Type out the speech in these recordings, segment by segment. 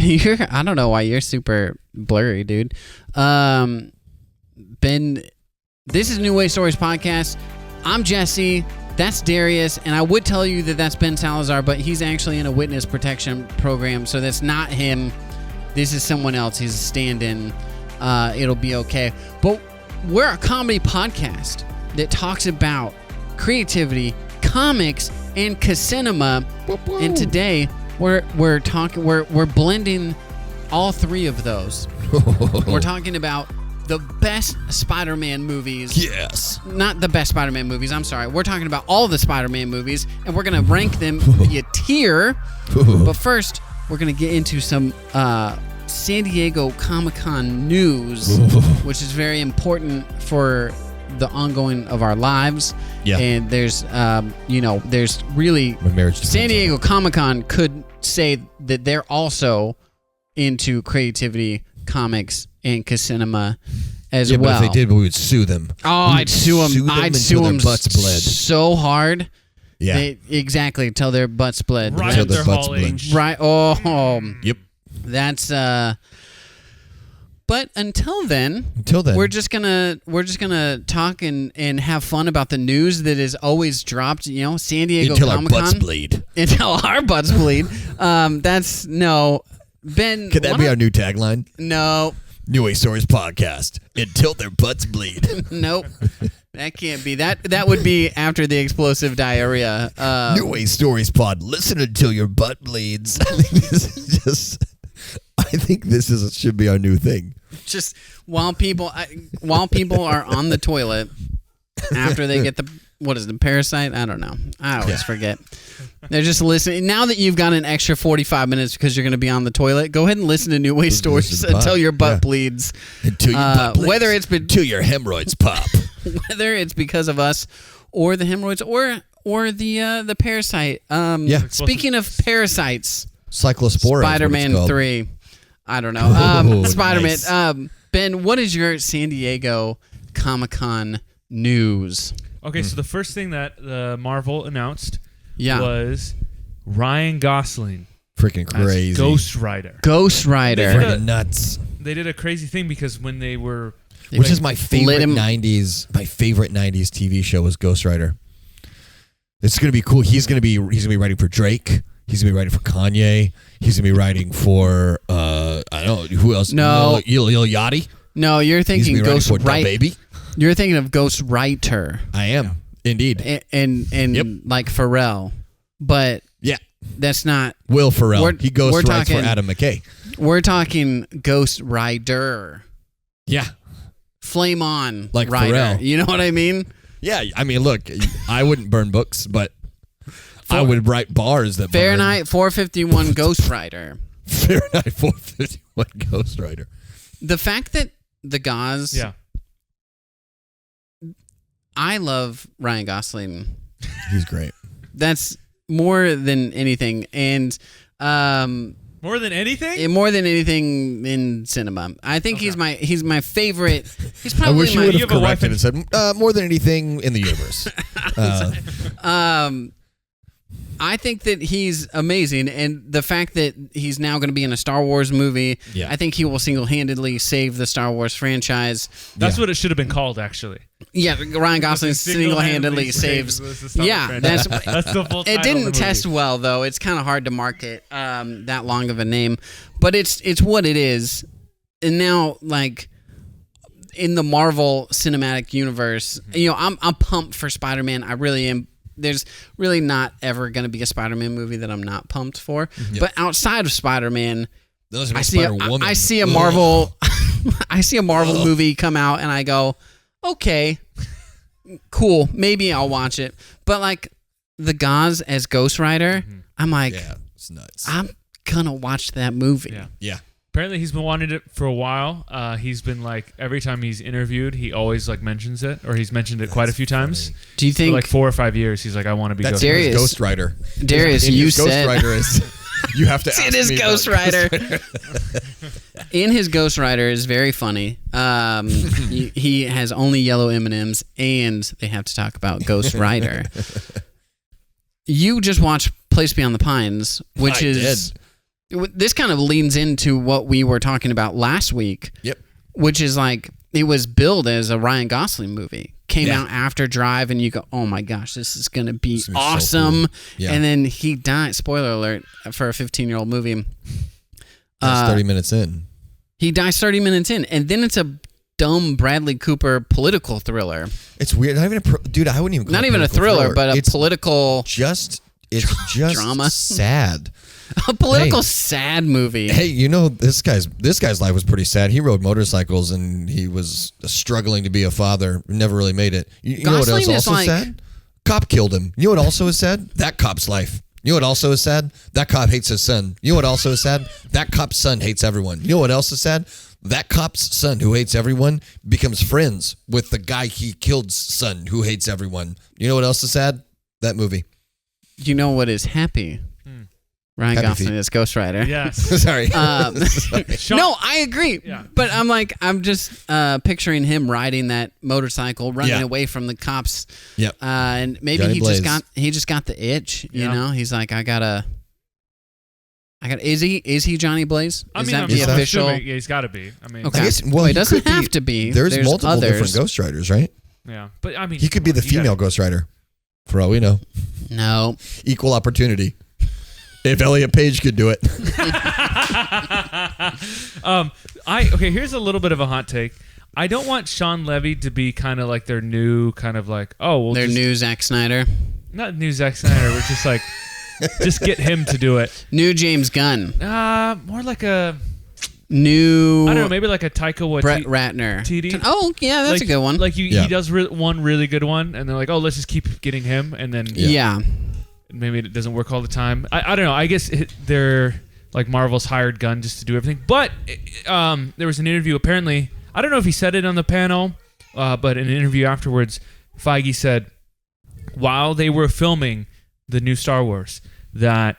Ben, I don't know why you're super blurry, dude. Ben, this is New Way Stories podcast. I'm Jesse. That's Darius, and I would tell you that that's Ben Salazar, but he's actually in a witness protection program, so that's not him. This is someone else. He's a stand-in. It'll be okay. But we're a comedy podcast that talks about creativity, comics, and cinema. And today we're talking. We're blending all three of those. We're talking about the best Spider-Man movies. Yes. Not the best Spider-Man movies, I'm sorry. We're talking about all the Spider-Man movies, and we're going to rank them via tier. But first, we're going to get into some San Diego Comic-Con news, which is very important for the ongoing of our lives. Yeah. And there's, there's really... San Diego Comic-Con could say that they're also into creativity, comics, and cinema as well. But if they did, we would sue them. Oh, I'd sue them. I'd sue them butts bled. so hard. Yeah. Exactly. Till their butts bled. Right up their Hall H. Right. Oh. Yep. That's But until then, we're just gonna talk and have fun about the news that is always dropped. You know, San Diego until Comic-Con. Our butts bleed. Until our butts bleed. That's no. Ben, could that be our new tagline? No. New Way Stories podcast. Until their butts bleed. Nope. That can't be. That would be after the explosive diarrhea. New Way Stories pod. Listen until your butt bleeds. I think this should be our new thing. Just while people are on the toilet after they get the parasite? I don't know. I always forget. They're just listening. Now that you've got an extra 45 minutes because you're going to be on the toilet, go ahead and listen to New Way Stories until your butt bleeds. Until your butt bleeds. Whether it's until your hemorrhoids pop. Whether it's because of us or the hemorrhoids or the parasite. Speaking of parasites, Cyclospora. Spider-Man 3. I don't know. Spider-Man. Nice. Ben, what is your San Diego Comic-Con news? Okay, so the first thing that Marvel announced was Ryan Gosling. Freaking crazy. Ghost Rider. Freaking nuts. They did a crazy thing because when they were... Which is my favorite 90s TV show was Ghost Rider. It's going to be cool. He's going to be writing for Drake. He's going to be writing for Kanye. He's going to be writing for, I don't know, who else? No. Lil Yachty? No, you're thinking Ghost Rider. Baby? You're thinking of Ghost Writer. I am, indeed. And like Pharrell. But that's not... Will Ferrell. He ghost writes for Adam McKay. We're talking Ghost Rider. Yeah. Flame on like Rider. Pharrell. You know what I mean? Yeah, I mean, look, I wouldn't burn books, but I would write bars that Fahrenheit 451 Ghost Rider. Fahrenheit 451 Ghost Rider. The fact that the Gauze... Yeah. I love Ryan Gosling. He's great. That's more than anything. And... more than anything? More than anything in cinema. I think he's my favorite. He's probably I wish you would have have corrected and said more than anything in the universe. I think that he's amazing, and the fact that he's now going to be in a Star Wars movie, I think he will single-handedly save the Star Wars franchise. That's what it should have been called, actually. Yeah, Ryan Gosling single-handedly saves. That's the full title. It didn't test well, though. It's kind of hard to market that long of a name, but it's what it is. And now, like in the Marvel Cinematic Universe, I'm pumped for Spider-Man. I really am. There's really not ever going to be a Spider-Man movie that I'm not pumped for. Yep. But outside of Spider-Man, I see a Marvel movie come out, and I go, okay, cool, maybe I'll watch it. But like the Gauze as Ghost Rider, I'm like, it's nuts. I'm gonna watch that movie. Yeah. Apparently, he's been wanting it for a while. He's been like, every time he's interviewed, he always like mentions it, or he's mentioned it quite a few times. Do you think for like 4 or 5 years? He's like, I want to be Ghost Rider. Darius, you said Ghost Rider is. You have to ask it is me Ghost Rider. In his Ghost Rider is very funny. He has only yellow M&Ms, and they have to talk about Ghost Rider. You just watched Place Beyond the Pines, which is this kind of leans into what we were talking about last week. Yep. Which is like, it was billed as a Ryan Gosling movie. Came out after Drive, and you go, oh my gosh, this is going to be awesome. So cool. Yeah. And then he died. Spoiler alert for a 15-year-old movie. That's 30 minutes in. He dies 30 minutes in, and then it's a dumb Bradley Cooper political thriller. It's weird. Not even dude, I wouldn't even call not it even a thriller, but a political it's just drama. Sad. A political sad movie. Hey, this guy's life was pretty sad. He rode motorcycles and he was struggling to be a father. Never really made it. You know what else also sad? Cop killed him. You know what also is sad? That cop's life. You know what also is sad? That cop hates his son. You know what also is sad? That cop's son hates everyone. You know what else is sad? That cop's son who hates everyone becomes friends with the guy he killed's son who hates everyone. You know what else is sad? That movie. You know what is happy? Ryan Gosling is Ghost Rider. Yes. Sorry. No, I agree. Yeah. But I'm just picturing him riding that motorcycle, running away from the cops. Yep. And maybe Johnny he just got the itch. You know, he's like, I gotta. Is he Johnny Blaze? Is that the official? Yeah, he's got to be. I mean, okay. He doesn't have to be. There's multiple different Ghost Riders, right? Yeah, but I mean, he could be the female Ghost Rider, for all we know. No. Equal opportunity. If Elliot Page could do it. Here's a little bit of a hot take. I don't want Sean Levy to be kind of like their new kind of like, their new Zack Snyder. Not new Zack Snyder. We're just like, just get him to do it. New James Gunn. More like a new. I don't know, maybe like a Taika Waititi. Brett Ratner. TD. Oh yeah, that's a good one. Like he does one really good one, and they're like, let's just keep getting him, and then maybe it doesn't work all the time. I don't know. I guess they're like Marvel's hired gun just to do everything. But there was an interview. Apparently, I don't know if he said it on the panel, but in an interview afterwards, Feige said while they were filming the new Star Wars that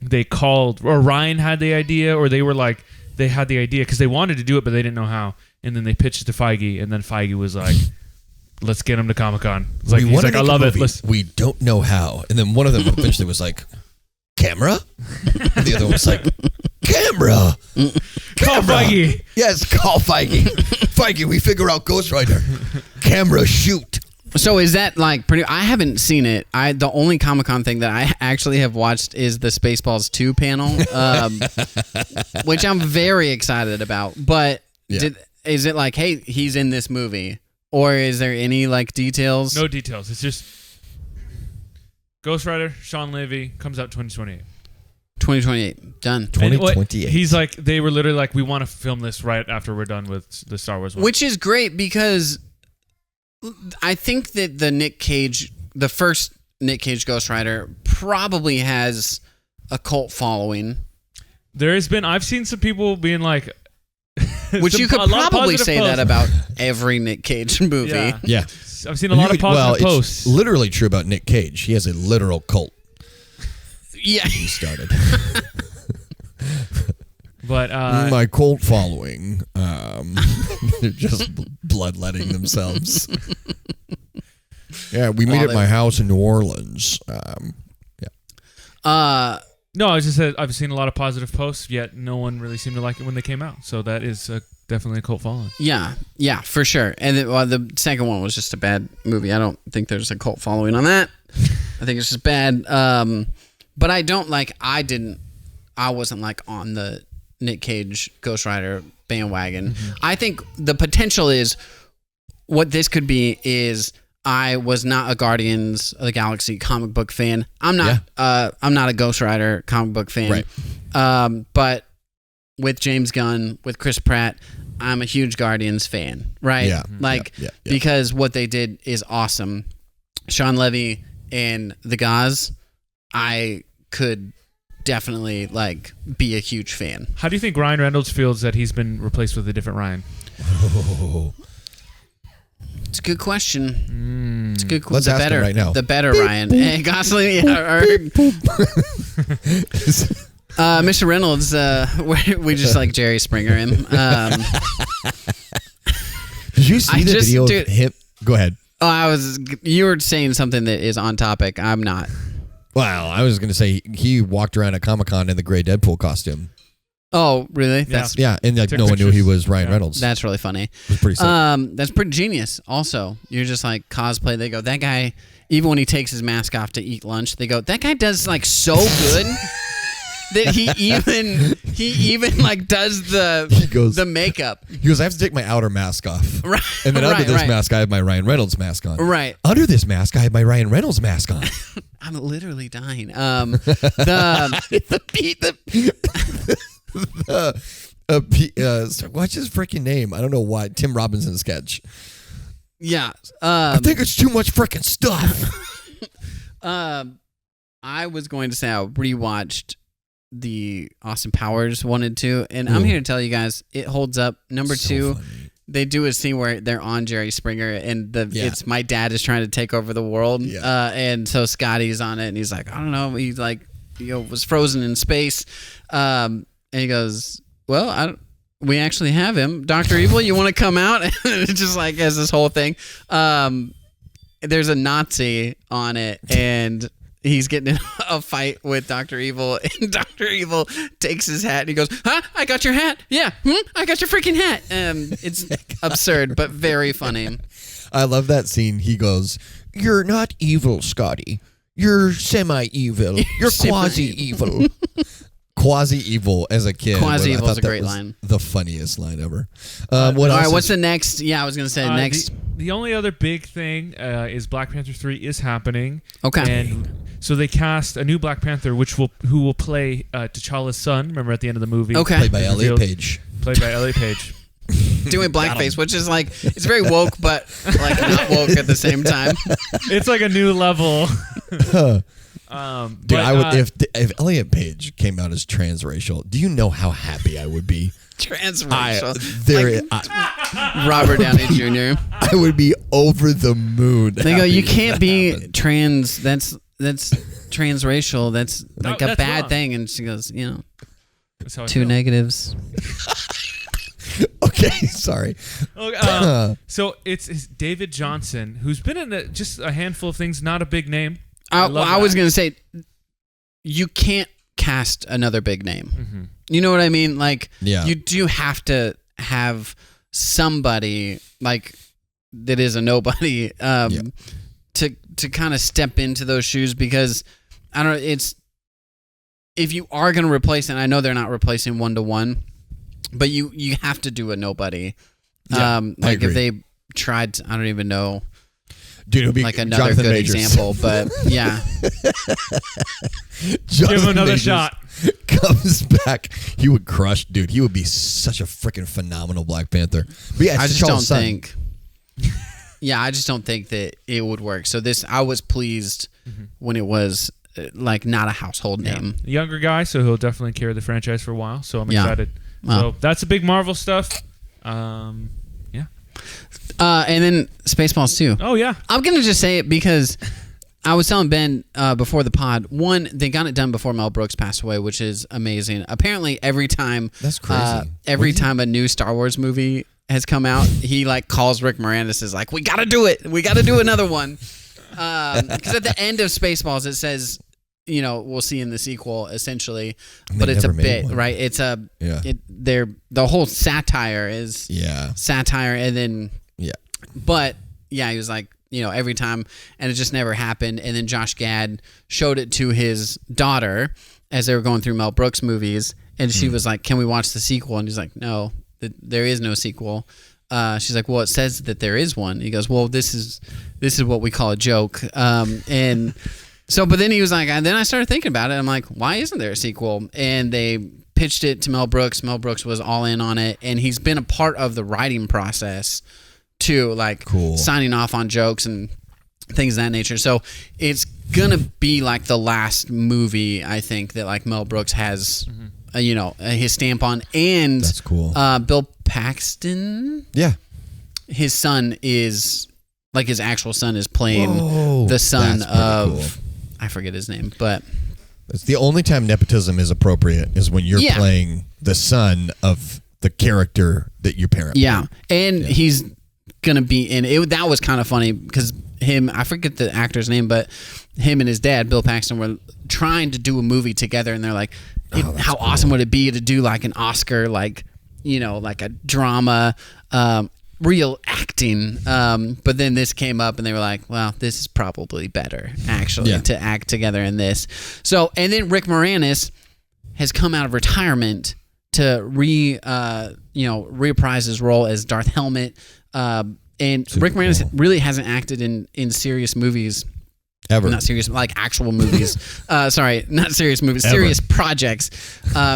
they called, or Ryan had the idea, or they were like, they had the idea because they wanted to do it, but they didn't know how. And then they pitched it to Feige, and then Feige was like, let's get him to Comic-Con. He's like, I love it. We don't know how. And then one of them eventually was like, camera? And the other one was like, camera. Call Feige. Yes, call Feige. Feige, we figure out Ghost Rider. Camera, shoot. So is that like pretty? I haven't seen it. The only Comic-Con thing that I actually have watched is the Spaceballs 2 panel, which I'm very excited about. But is it like, hey, he's in this movie? Or is there any like details? No details. It's just Ghost Rider, Sean Levy, comes out 2028. 2028. Done. 2028. He's like, they were literally like, we want to film this right after we're done with the Star Wars one. Which is great because I think that the first Nick Cage Ghost Rider probably has a cult following. I've seen some people being like, which you could probably say that about every Nick Cage movie. Yeah. I've seen a lot of positive posts. It's literally true about Nick Cage. He has a literal cult. Yeah. He started. But my cult following, they're just bloodletting themselves. Yeah, we meet at my house in New Orleans. No, I just said I've seen a lot of positive posts, yet no one really seemed to like it when they came out. So that is definitely a cult following. Yeah, for sure. And the second one was just a bad movie. I don't think there's a cult following on that. I think it's just bad. But I wasn't like on the Nick Cage Ghost Rider bandwagon. Mm-hmm. I think the potential is what this could be is I was not a Guardians of the Galaxy comic book fan. I'm not a Ghost Rider comic book fan. Right. But with James Gunn, with Chris Pratt, I'm a huge Guardians fan, right? Yeah. Because what they did is awesome. Sean Levy and the Gaz, I could definitely be a huge fan. How do you think Ryan Reynolds feels that he's been replaced with a different Ryan? It's a good question. It's a good question. Let's ask him right now. The better beep, Ryan. Boop. Hey, Gosling. Mr. Reynolds, we just like Jerry Springer him. Did you see the video of him? Go ahead. Oh, you were saying something that is on topic. I'm not. Wow, I was going to say he walked around at Comic-Con in the gray Deadpool costume. Oh, really? Yeah, and like no one knew he was Ryan Reynolds. That's really funny. It was pretty sick. That's pretty genius. Also, you're just like cosplay. They go, that guy. Even when he takes his mask off to eat lunch, they go, that guy does like so good that he even like does the makeup. He goes, I have to take my outer mask off. Right. And then under this mask, I have my Ryan Reynolds mask on. Right. Under this mask, I have my Ryan Reynolds mask on. I'm literally dying. What's his freaking name? I don't know why. Tim Robinson sketch. Yeah. I think it's too much freaking stuff. I was going to say I rewatched the Austin Powers 1 and 2, and I'm here to tell you guys it holds up. Number so 2, funny. They do a scene where they're on Jerry Springer, and it's my dad is trying to take over the world, and so Scotty's on it, and he's like, I don't know, he's like, was frozen in space, and he goes, well, we actually have him, Dr. Evil. You want to come out? And it just like has this whole thing. There's a Nazi on it, and he's getting in a fight with Dr. Evil, and Dr. Evil takes his hat and he goes, huh? I got your hat. Yeah. I got your freaking hat. It's absurd, but very funny. I love that scene. He goes, you're not evil, Scotty. You're semi-evil. You're quasi-evil. Quasi-evil as a kid. Quasi-evil is a great line. The funniest line ever. All right, what's the next? Yeah, I was going to say next. The only other big thing is Black Panther 3 is happening. Okay. And so they cast a new Black Panther, who will play T'Challa's son. Remember at the end of the movie? Okay. Played by Elliot Page. Played by Elliot Page. Doing blackface, which is like, it's very woke, but like not woke at the same time. It's like a new level. Dude, I would if Elliot Page came out as transracial. Do you know how happy I would be? Transracial. Robert Downey Jr. I would be over the moon. They go, you can't be trans. That's transracial. That's like a bad wrong. Thing. And she goes, two negatives. Okay, sorry. So it's David Johnson, who's been in just a handful of things, not a big name. I was going to say, you can't cast another big name. Mm-hmm. You know what I mean? Like, you do have to have somebody like that is a nobody to kind of step into those shoes, because I don't know, it's if you are going to replace, and I know they're not replacing 1-to-1, but you have to do a nobody. Like if they tried to, I don't even know. Dude, it'll be like another Jonathan good Majors. example, but yeah. Give him another Majors shot. Comes back, he would crush. Dude, he would be such a freaking phenomenal Black Panther. But yeah, I just don't think. Yeah, I just don't think that it would work. So I was pleased when it was like not a household name. A younger guy, so he'll definitely carry the franchise for a while. So I'm excited. So that's a big Marvel stuff. And then Spaceballs 2. Oh, yeah. I'm going to just say it because I was telling Ben before the pod, one, they got it done before Mel Brooks passed away, which is amazing. Apparently, every time that's crazy. Every time a new Star Wars movie has come out, he like calls Rick Moranis, is like, we got to do it. We got to do another one. Because at the end of Spaceballs, it says, we'll see in the sequel, essentially, but it's a bit, right? It's the whole satire is satire, and then but he was like, every time, and it just never happened. And then Josh Gad showed it to his daughter as they were going through Mel Brooks movies, and she was like, can we watch the sequel? And he's like, no, there is no sequel. She's like, well, it says that there is one. He goes, well, this is what we call a joke. And so, but then he was like, and then I started thinking about it. I'm like, why isn't there a sequel? And they pitched it to Mel Brooks. Mel Brooks was all in on it, and he's been a part of the writing process too, like signing off on jokes and things of that nature. So it's gonna be like the last movie, I think, that like Mel Brooks has, his stamp on. And that's cool. Bill Paxton, his son is like his actual son is playing the son of. Cool. I forget his name, but it's the only time nepotism is appropriate is when you're playing the son of the character that your parent. Yeah, and he's gonna be in it. That was kind of funny because I forget the actor's name, but him and his dad, Bill Paxton, were trying to do a movie together, and they're like, how cool. Awesome would it be to do like an Oscar, like a drama, real acting. But then this came up, and they were like, well, this is probably better actually to act together in this. So, and then Rick Moranis has come out of retirement to reprise his role as Darth Helmet. And super Rick Moranis really hasn't acted in serious movies. Ever. Not serious, like actual movies. Sorry, not serious movies, serious projects.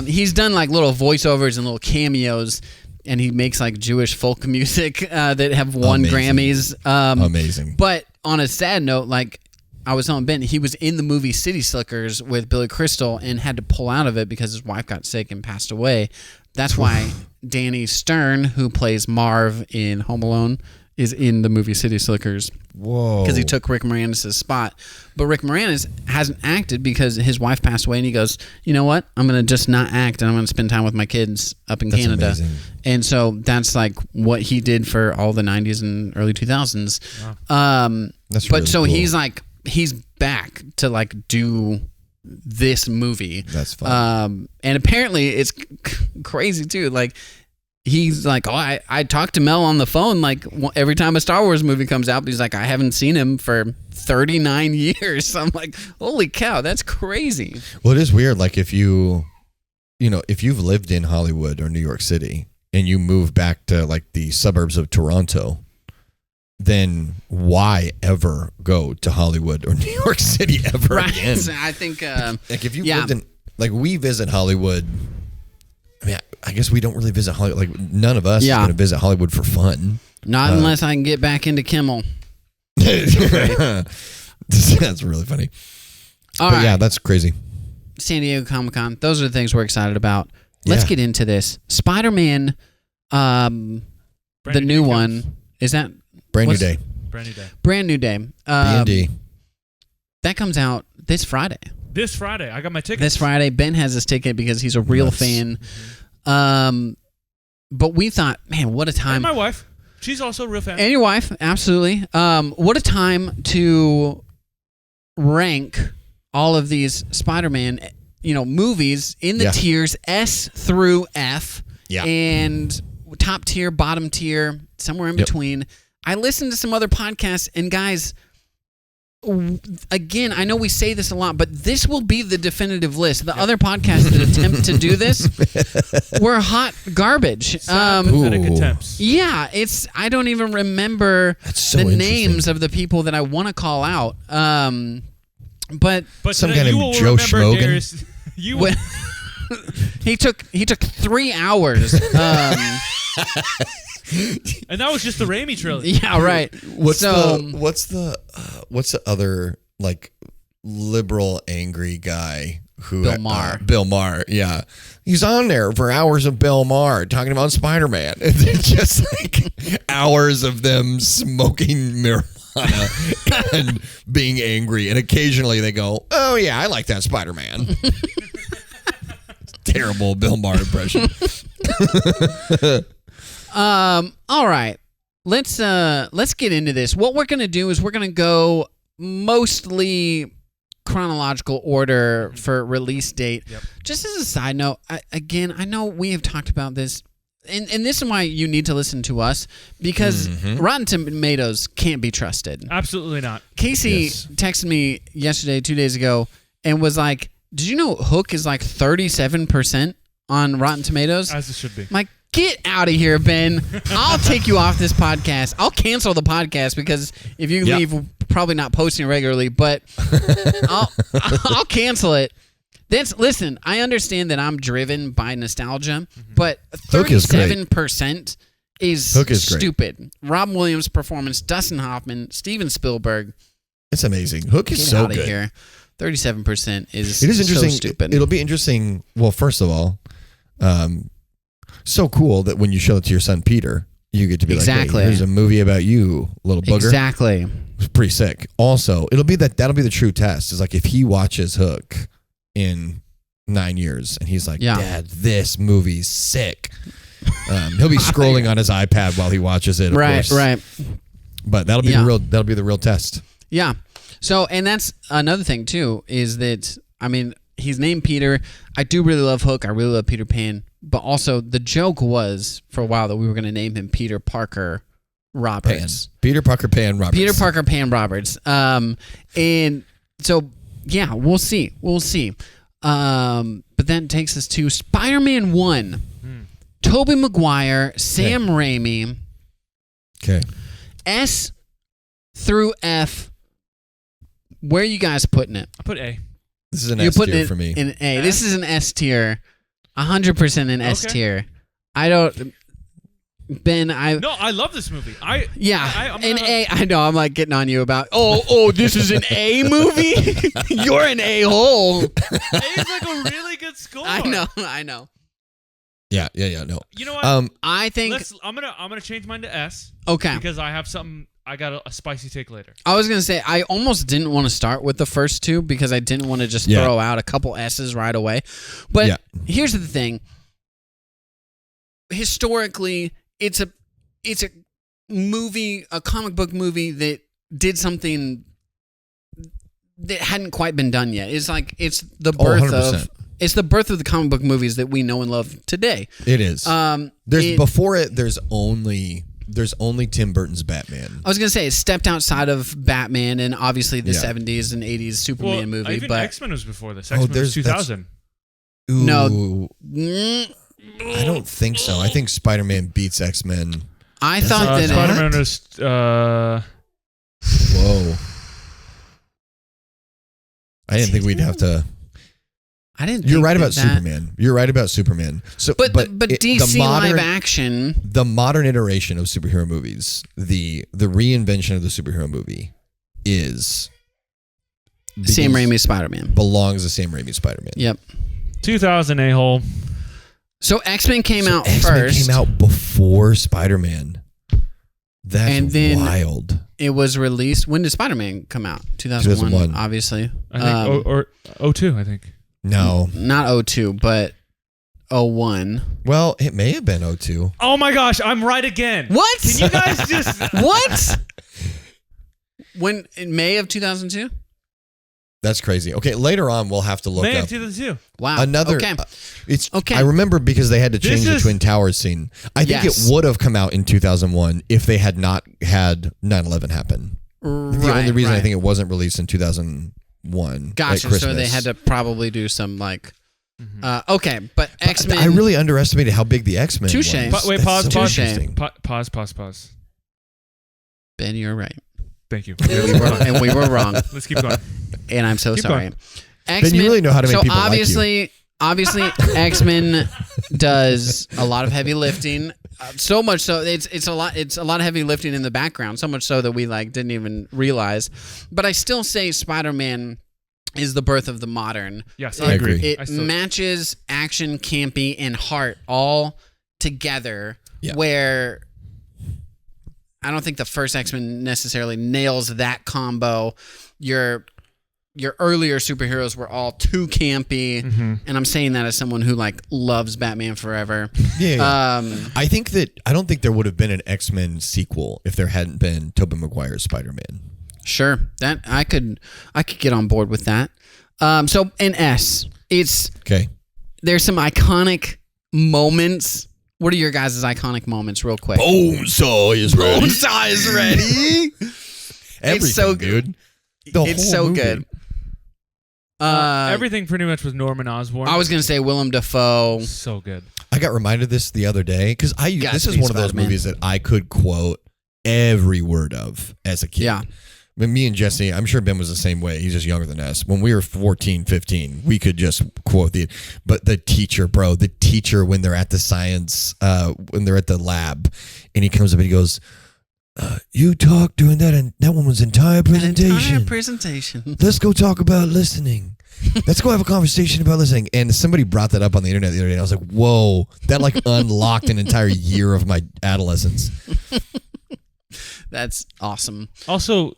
He's done like little voiceovers and little cameos, and he makes like Jewish folk music that have won Grammys. Amazing. But on a sad note, like I was telling Ben, he was in the movie City Slickers with Billy Crystal and had to pull out of it because his wife got sick and passed away. That's why Danny Stern, who plays Marv in Home Alone, is in the movie City Slickers. Whoa. Because he took Rick Moranis' spot. But Rick Moranis hasn't acted because his wife passed away, and he goes, you know what? I'm going to just not act, and I'm going to spend time with my kids up in Canada. Amazing. And so that's like what he did for all the 90s and early 2000s. Wow. That's really so cool. he's back to like do this movie. That's fun. And apparently it's crazy too. Like he's like, I talk to Mel on the phone like every time a Star Wars movie comes out. But he's like, I haven't seen him for 39 years. So I'm like, holy cow, that's crazy. Well, it is weird. Like if you've lived in Hollywood or New York City and you move back to like the suburbs of Toronto, then why ever go to Hollywood or New York City ever again? I think like if you lived in, like we visit Hollywood. I mean, I guess we don't really visit Hollywood. Like none of us is going to visit Hollywood for fun. Not unless I can get back into Kimmel. That's really funny. All right. Yeah, that's crazy. San Diego Comic-Con. Those are the things we're excited about. Let's get into this. Spider-Man, the new one. Is that Brand New Day? Brand New Day. B&D. That comes out this Friday. This Friday. I got my ticket. This Friday. Ben has his ticket because he's a real fan. But we thought, man, what a time. And my wife. She's also a real fan. And your wife, absolutely. What a time to rank all of these Spider-Man, movies in the tiers S through F. Yeah. And top tier, bottom tier, somewhere in between. I listened to some other podcasts, and guys, again, I know we say this a lot, but this will be the definitive list. The other podcasts that attempt to do this were hot garbage. Pathetic attempts. Yeah, I don't even remember the names of the people that I want to call out. But some guy named Joe Schmogan. He took 3 hours. And that was just the Raimi trilogy. Yeah, right. What's the other like liberal angry guy who Bill Maher. Bill Maher, yeah. He's on there for hours of Bill Maher talking about Spider-Man. And it's just like hours of them smoking marijuana and being angry. And occasionally they go, oh yeah, I like that Spider-Man. Terrible Bill Maher impression. All right. Let's get into this. What we're going to do is we're going to go mostly chronological order for release date. Yep. Just as a side note, I know we have talked about this, and this is why you need to listen to us, because Rotten Tomatoes can't be trusted. Absolutely not. Casey texted me yesterday, 2 days ago, and was like, did you know Hook is like 37% on Rotten Tomatoes? As it should be. I'm like, get out of here, Ben. I'll take you off this podcast. I'll cancel the podcast because if you leave, we're probably not posting regularly, but I'll cancel it. Listen, I understand that I'm driven by nostalgia, but 37% is stupid. Great. Robin Williams' performance, Dustin Hoffman, Steven Spielberg. It's amazing. Hook is so good. Here. 37% is interesting. So stupid. It'll be interesting. Well, first of all, so cool that when you show it to your son Peter, you get to be like, hey, here's a movie about you, little booger. Exactly. It's pretty sick. Also, that'll be the true test. Is like if he watches Hook in 9 years and he's like, Dad, this movie's sick. He'll be scrolling on his iPad while he watches it. Of course. Right. But that'll be the real test. Yeah. So, and that's another thing too, is that he's named Peter. I do really love Hook. I really love Peter Pan. But also, the joke was for a while that we were going to name him Peter Parker Roberts. Peter Parker Pan Roberts. Peter Parker Pan Roberts. And so, yeah, we'll see. But that takes us to Spider-Man 1. Tobey Maguire, Sam Raimi. Okay. S through F. Where are you guys putting it? I put A. This is an S tier for me. In A. This is an S tier. 100% an S tier. I don't... Ben, I love this movie. An A. I know. I'm like getting on you about. Oh, this is an A movie. You're an A-hole. A is like a really good score. I know. Yeah. No. You know what? I think I'm gonna change mine to S. Okay. Because I have something. I got a spicy take later. I was gonna say I almost didn't want to start with the first two because I didn't want to just throw out a couple S's right away. But here's the thing. Historically, it's a movie, a comic book movie that did something that hadn't quite been done yet. It's the birth of it's the birth of the comic book movies that we know and love today. It is. There's only Tim Burton's Batman. I was gonna say it stepped outside of Batman and obviously the 70s and 80s Superman movie. Even but X-Men was before this. X-Men was 2000. No. I don't think so. I think Spider-Man beats X-Men. I thought that Spider-Man was. Whoa! I didn't think we'd have to. I didn't. You're right about Superman. You're right about Superman. So, but DC live action, the modern iteration of superhero movies, the reinvention of the superhero movie, is Sam Raimi's Spider-Man. Belongs to Sam Raimi's Spider-Man. Yep. 2000 a-hole. So X-Men came out X-Men first. Came out before Spider-Man. That's wild. It was released. When did Spider-Man come out? 2001. Obviously. I think or 02, I think. No. Not 02, but 01. Well, it may have been 02. Oh my gosh, I'm right again. What? Can you guys just What? When in May of 2002? That's crazy. Okay, later on we'll have to look May up. of 2002. Wow. Another. Okay. It's okay. I remember because they had to change the Twin Towers scene. I think it would have come out in 2001 if they had not had 9/11 happen. The only reason I think it wasn't released in 2001. Gotcha. So they had to probably do some like. Okay, but X-Men. I really underestimated how big the X-Men. Touche. Wait, pause. Pause. Ben, you're right. Thank you. And we were wrong. Let's keep going. And I'm so sorry. X-Men, you really know how to make people obviously, like you. Obviously, X-Men does a lot of heavy lifting. So much so it's a lot of heavy lifting in the background. So much so that we didn't even realize. But I still say Spider-Man is the birth of the modern. Yes, I agree. It matches action, campy, and heart all together. Yeah. Where I don't think the first X-Men necessarily nails that combo. Your earlier superheroes were all too campy, and I'm saying that as someone who loves Batman Forever. Yeah. I don't think there would have been an X-Men sequel if there hadn't been Tobey Maguire's Spider-Man. Sure, that I could get on board with that. So in S, it's okay. There's some iconic moments. What are your guys' iconic moments, real quick? Bonesaw is ready. Bonesaw is ready. It's so good. It's so movie. good. Everything pretty much with Norman Osborn. I was going to say Willem Dafoe. So good. I got reminded of this the other day because this is one of those movies that I could quote every word of as a kid. Yeah. When me and Jesse, I'm sure Ben was the same way. He's just younger than us. When we were 14, 15, we could just quote but the teacher, when they're at the science, when they're at the lab, and he comes up and he goes, you talked during that, and that one was entire presentation. Let's go talk about listening. Let's go have a conversation about listening. And somebody brought that up on the internet the other day, and I was like, whoa, that unlocked an entire year of my adolescence. That's awesome. Also,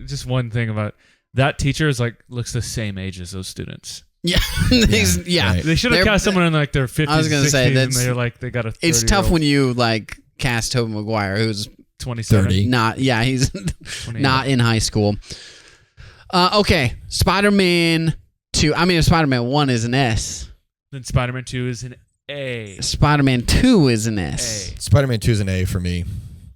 just one thing about that teacher is looks the same age as those students. Yeah, Right. They should have cast someone in like their 50s. I was gonna 60s, say and they're like they got a. It's tough when you like cast Tobey Maguire, who's 27. 30. he's 28. not in high school. Okay, Spider-Man 2. I mean, Spider-Man 1 is an S. Then Spider-Man 2 is an A. Spider-Man 2 is an S. Spider-Man 2 is an A for me.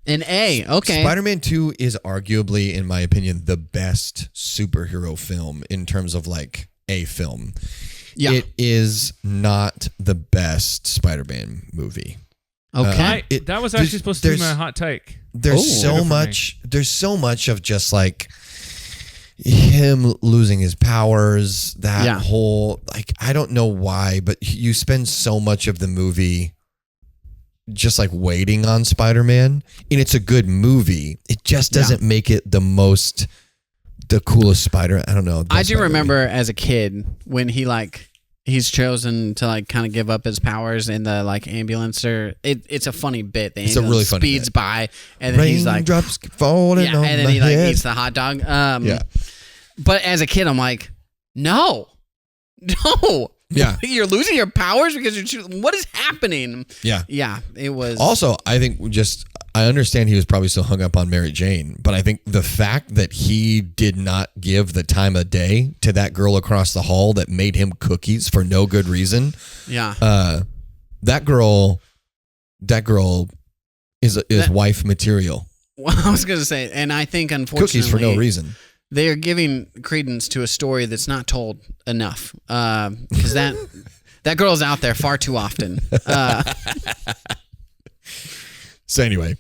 An A. Okay. Spider-Man 2 is arguably, in my opinion, the best superhero film in terms of like a film. Yeah. It is not the best Spider-Man movie. Okay. That was actually supposed to be my hot take. There's so much of just like him losing his powers, that whole, like, I don't know why, but you spend so much of the movie just like waiting on Spider-Man, and it's a good movie. It just doesn't make it the coolest Spider. I don't know. I do remember as a kid when he's chosen to like kind of give up his powers in the like ambulance, or it's a funny bit. The ambulance really funny speeds bit. by, and then he's like raindrops falling on and then my he like head. eats the hot dog. But as a kid, I'm like, no. Yeah. You're losing your powers because what is happening? Yeah. Yeah, it was. Also, I think I understand he was probably so hung up on Mary Jane, but I think the fact that he did not give the time of day to that girl across the hall that made him cookies for no good reason. Yeah. That girl is wife material. Well, I was going to say, and I think unfortunately, Cookies for no reason. They are giving credence to a story that's not told enough, because that girl's out there far too often. So anyway,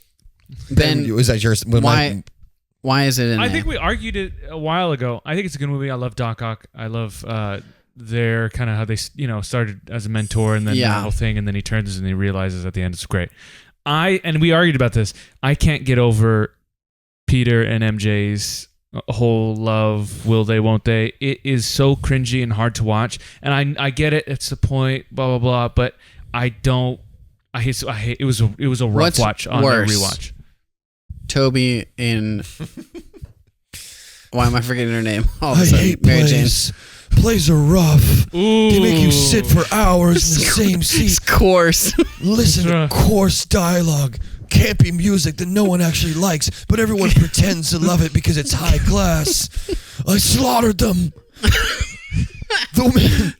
Ben, was that yours? Why is it in I there? think we argued it a while ago. I think it's a good movie. I love Doc Ock. I love their kind of how they started as a mentor and then that whole thing, and then he turns and he realizes at the end it's great. And we argued about this. I can't get over Peter and MJ's whole love, will they, won't they? It is so cringy and hard to watch, and I get it. It's the point, blah blah blah. But I don't. I hate. It was a rough watch on a rewatch. Toby and why am I forgetting her name? All of a I sudden, hate Mary plays. Jane. Plays are rough. Ooh. They make you sit for hours in the same seat. It's coarse. Listen to coarse dialogue. Campy music that no one actually likes, but everyone pretends to love it because it's high class. I slaughtered them.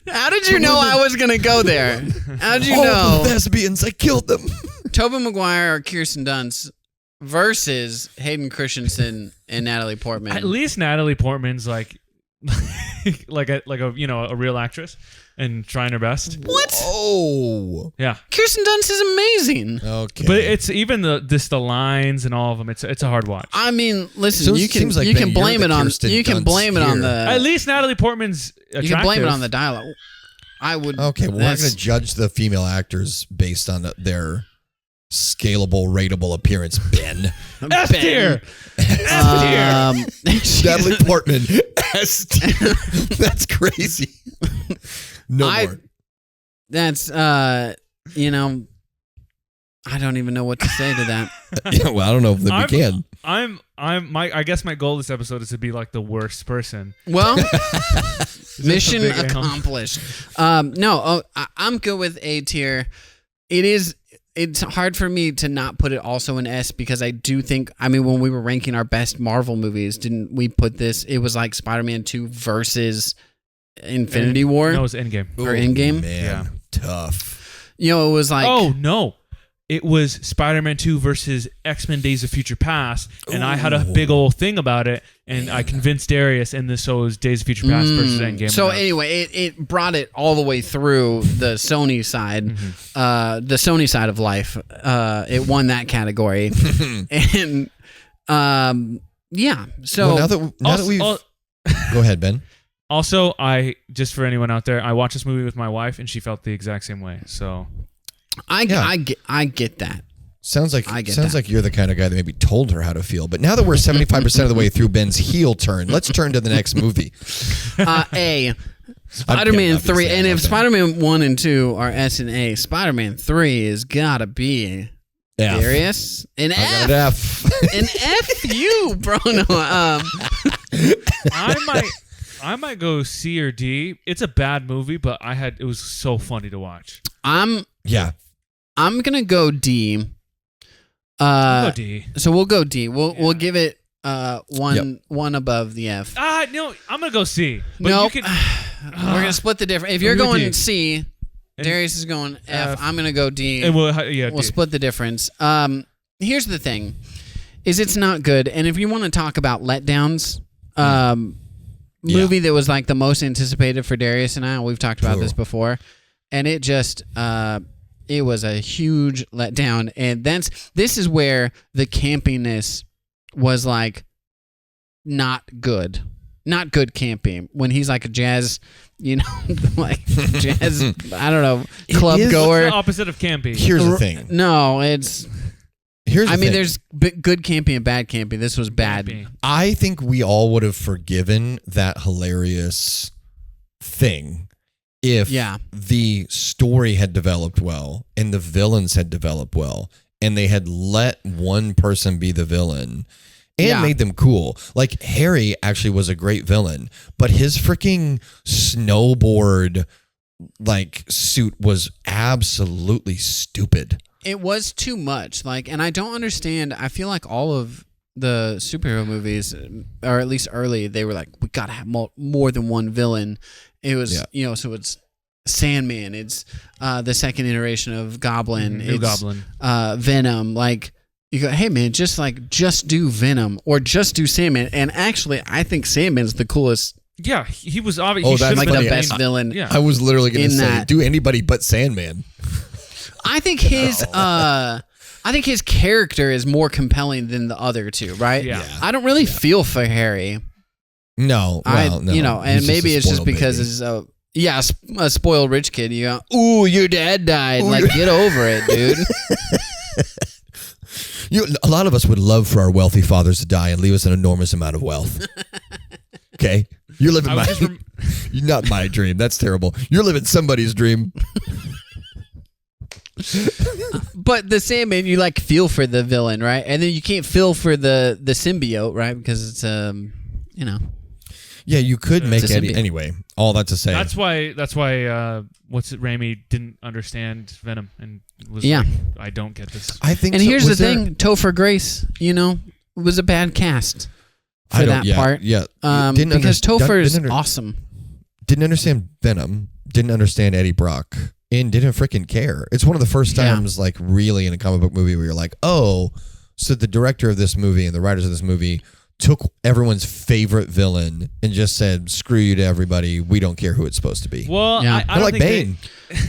How did you know I was going to go there? How did you know? All the lesbians, I killed them. Tobey Maguire or Kirsten Dunst versus Hayden Christensen and Natalie Portman. At least Natalie Portman's like a real actress and trying her best. What? Oh, yeah. Kirsten Dunst is amazing. Okay, but it's even the lines and all of them. It's a hard watch. I mean, listen, So you can blame it on the. At least Natalie Portman's attractive. You can blame it on the dialogue. I would. Okay, well, we're not going to judge the female actors based on their scalable, rateable appearance. Ben, S tier. Natalie Portman, S tier. That's crazy. No more. That's I don't even know what to say to that. Yeah, well, I don't know if we can. I guess my goal this episode is to be like the worst person. Well, mission accomplished. I'm good with A tier. It's hard for me to not put it also in S because I do think, when we were ranking our best Marvel movies, didn't we put this? It was like Spider-Man 2 versus Infinity War. No, it was Endgame. Or Endgame. Man, yeah. Tough. It was like. Oh, no. It was Spider-Man 2 versus X-Men Days of Future Past, and I had a big old thing about it, and I convinced Darius, and so it was Days of Future Past versus Endgame. So anyway, it brought it all the way through the Sony side, the Sony side of life. It won that category, and yeah. So now that we've go ahead, Ben. Also, just for anyone out there, I watched this movie with my wife, and she felt the exact same way. So. I get that. Sounds like you're the kind of guy that maybe told her how to feel. But now that we're 75% of the way through Ben's heel turn, let's turn to the next movie. Spider-Man 3, and if Spider-Man 1 and 2 are S and A, Spider-Man 3 has got to be F. Darius. An F. I got an F. An F you, bro. No, I might go C or D. It's a bad movie, but it was so funny to watch. I'm gonna go D. Go D. So we'll go D. We'll give it one above the F. No, I'm gonna go C. But No, we're gonna split the difference. If you're going C, Darius is going F. I'm gonna go D. And we'll split the difference. Here's the thing: it's not good. And if you want to talk about letdowns, movie that was like the most anticipated for Darius and I, we've talked about this before, and it just it was a huge letdown. And this is where the campiness was like not good camping, when he's like a jazz, like jazz, I don't know, club goer. It's the opposite of camping. Here's the thing. No, it's. Here's the thing. There's good camping and bad camping. This was bad. I think we all would have forgiven that hilarious thing if the story had developed well and the villains had developed well and they had let one person be the villain and made them cool. Like, Harry actually was a great villain, but his freaking snowboard suit was absolutely stupid. It was too much. And I don't understand. I feel like all of the superhero movies, or at least early, they were like, we gotta have more than one villain. It was, so it's Sandman. It's the second iteration of Goblin. New Goblin. Venom. You go, hey man, just do Venom or just do Sandman. And actually, I think Sandman's the coolest. Yeah, he was obviously that's the best villain. Yeah. I was literally going to say, do anybody but Sandman. I think his character is more compelling than the other two, right? Yeah. I don't really feel for Harry. No, no. And maybe it's just because it's a spoiled rich kid. You go, ooh, your dad died. Get over it, dude. A lot of us would love for our wealthy fathers to die and leave us an enormous amount of wealth. Okay? You're living not my dream. That's terrible. You're living somebody's dream. But the Sandman, you feel for the villain, right? And then you can't feel for the symbiote, right? Because it's Yeah, you could make Eddie anyway. All that to say, that's why Raimi didn't understand Venom and was I don't get this. I think. And here's the thing: Topher Grace, was a bad cast for that part. Yeah, because Topher is awesome. Didn't understand Venom. Didn't understand Eddie Brock. And didn't freaking care. It's one of the first times, really, in a comic book movie where you're like, oh, so the director of this movie and the writers of this movie took everyone's favorite villain and just said, screw you to everybody. We don't care who it's supposed to be. Well, I don't like Bane.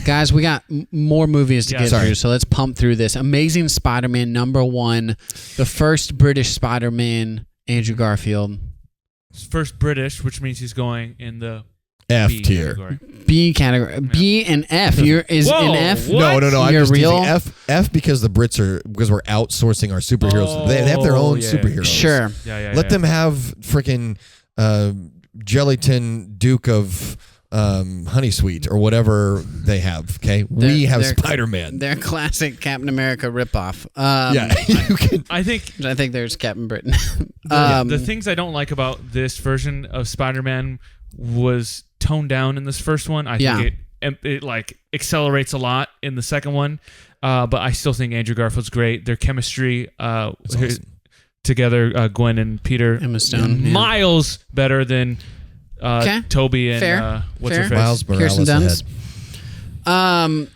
Guys, we got more movies to get through, so let's pump through this. Amazing Spider-Man #1, the first British Spider-Man, Andrew Garfield. First British, which means he's going in the F B tier. Category. B category. B and F. An F? What? No. You're real? F because because we're outsourcing our superheroes. They have their own superheroes. Sure. Yeah. Let them have freaking Gelatin Duke of Honeysweet or whatever they have. Okay, we have Spider-Man. Their classic Captain America ripoff. I think there's Captain Britain. The things I don't like about this version of Spider-Man was toned down in this first one. I think it accelerates a lot in the second one, but I still think Andrew Garfield's great. Their chemistry awesome. Together, Gwen and Peter, Emma Stone, miles better than Toby and what's her face? Miles Kirsten Morales Dunst.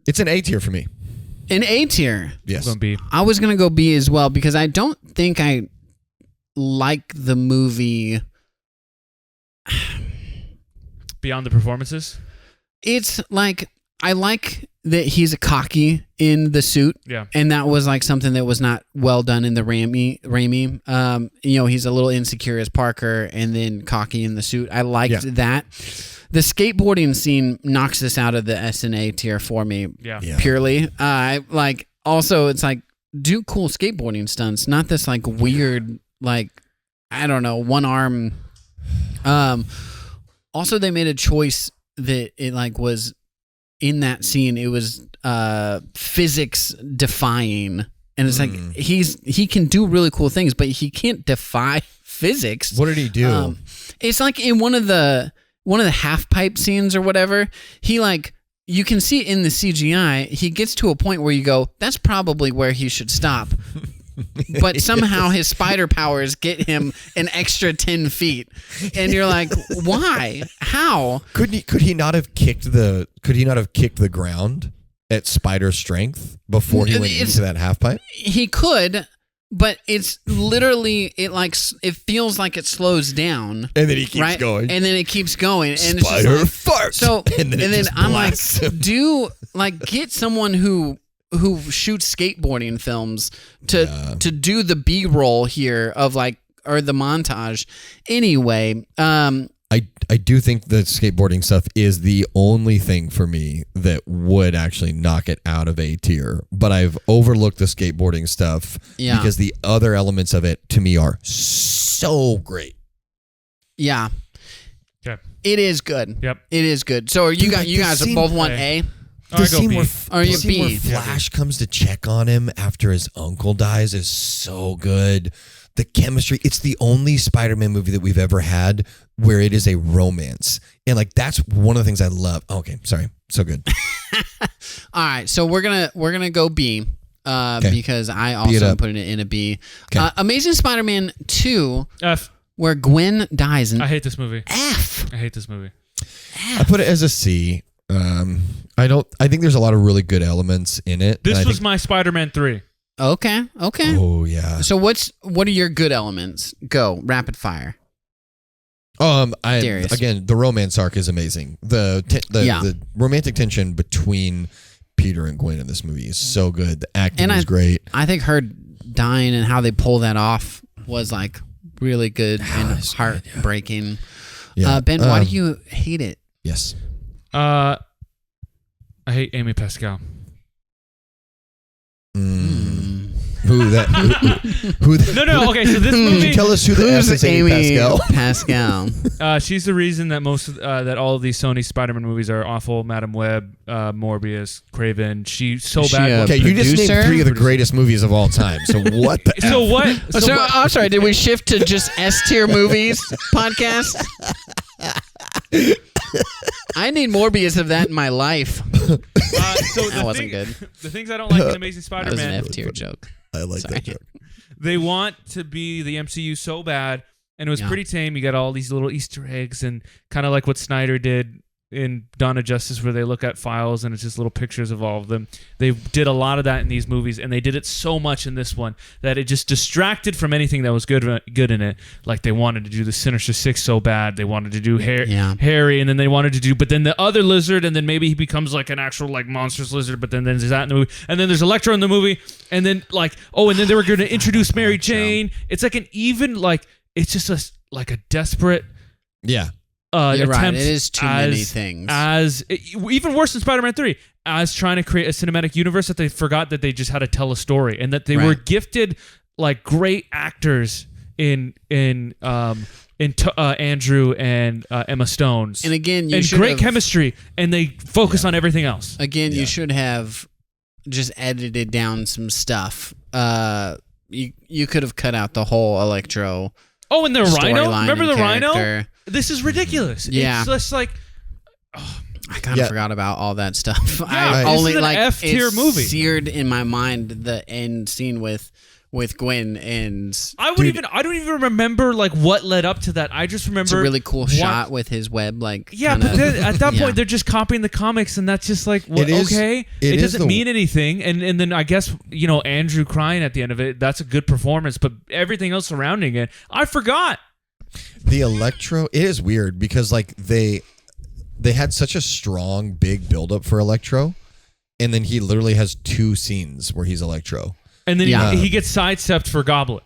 It's an A tier for me. An A tier. Yes. B. I was gonna go B as well because I don't think I like the movie. Beyond the performances? It's I like that he's cocky in the suit. Yeah. And that was something that was not well done in the Raimi. He's a little insecure as Parker and then cocky in the suit. I liked that. The skateboarding scene knocks this out of the S and A tier for me. Yeah. Purely. Also it's do cool skateboarding stunts, not this weird I don't know, one arm. Also, they made a choice that it was in that scene. It was physics defying, and it's he can do really cool things, but he can't defy physics. What did he do? It's like in one of the half pipe scenes or whatever. He like you can see in the CGI. He gets to a point where you go, that's probably where he should stop. But somehow his spider powers get him an extra 10 feet, and you're like, why? How? Could he not have kicked the ground at spider strength before he went into that half pipe? He could, but it's literally it feels like it slows down, and then he keeps going, and then it keeps going, and spider it's just like, fart. So and then I'm like, get someone who shoots skateboarding films to do the B-roll here of like, or the montage. Anyway, I do think the skateboarding stuff is the only thing for me that would actually knock it out of A tier. But I've overlooked the skateboarding stuff because the other elements of it to me are so great. Yeah. Okay. It is good. Yep. It is good. So you guys both want A? The scene where Flash comes to check on him after his uncle dies is so good. The chemistry, it's the only Spider-Man movie that we've ever had where it is a romance. And like that's one of the things I love. Okay, sorry. So good. All right, so we're gonna go B because I also am putting it in a B. Okay. Amazing Spider-Man 2 F. where Gwen dies. I hate this movie. F. I hate this movie. F. I put it as a C. I think there's a lot of really good elements in it. This was my Spider-Man 3. Okay. Oh yeah. So what are your good elements? Go rapid fire. Darius. Again, the romance arc is amazing. The romantic tension between Peter and Gwen in this movie is so good. The acting is great. I think her dying and how they pull that off was like really good and heartbreaking. Yeah. Ben, why do you hate it? Yes. I hate Amy Pascal. Who that? No. Okay, so this movie. Can you tell us who the F is Amy Pascal? She's the reason that that all of these Sony Spider-Man movies are awful. Madam Web, Morbius, Craven. She's so bad. Okay, you just named 3 of the greatest movies of all time. So what? So what? I'm sorry. Did we shift to just S tier movies podcast? I need Morbius of that in my life. That wasn't good. The things I don't like in Amazing Spider-Man. That was an F tier joke. I like that joke. They want to be the MCU so bad, and it was pretty tame. You got all these little Easter eggs, and kind of like what Snyder did in Dawn of Justice, where they look at files and it's just little pictures of all of them. They did a lot of that in these movies, and they did it so much in this one that it just distracted from anything that was good in it. Like they wanted to do the Sinister Six so bad, they wanted to do Harry, and then they wanted to do, but then the other lizard, and then maybe he becomes like an actual like monstrous lizard, but then there's that in the movie, and then there's Electro in the movie, and then like and then they were going to introduce Mary Jane. It's like it's just a desperate. Yeah. You're right. It is too many things. Even worse than Spider-Man 3, as trying to create a cinematic universe that they forgot that they just had to tell a story, and that they were gifted like great actors in Andrew and Emma Stone, and again, great chemistry, and they focus on everything else. Again, you should have just edited down some stuff. You could have cut out the whole Electro. Oh, and the Rhino. Remember the character. Rhino? This is ridiculous. Yeah. It's just like... I kind of forgot about all that stuff. Yeah, I only this is an F-tier movie. Seared in my mind the end scene with Gwen, and I don't even remember like what led up to that. I just remember it's a really cool shot with his web, like but then, at that point they're just copying the comics, and that's just like it doesn't mean anything. And then I guess Andrew crying at the end of it, that's a good performance, but everything else surrounding it, I forgot. The Electro, it is weird because like they had such a strong big buildup for Electro, and then he literally has 2 scenes where he's Electro. And then he gets sidestepped for Goblin.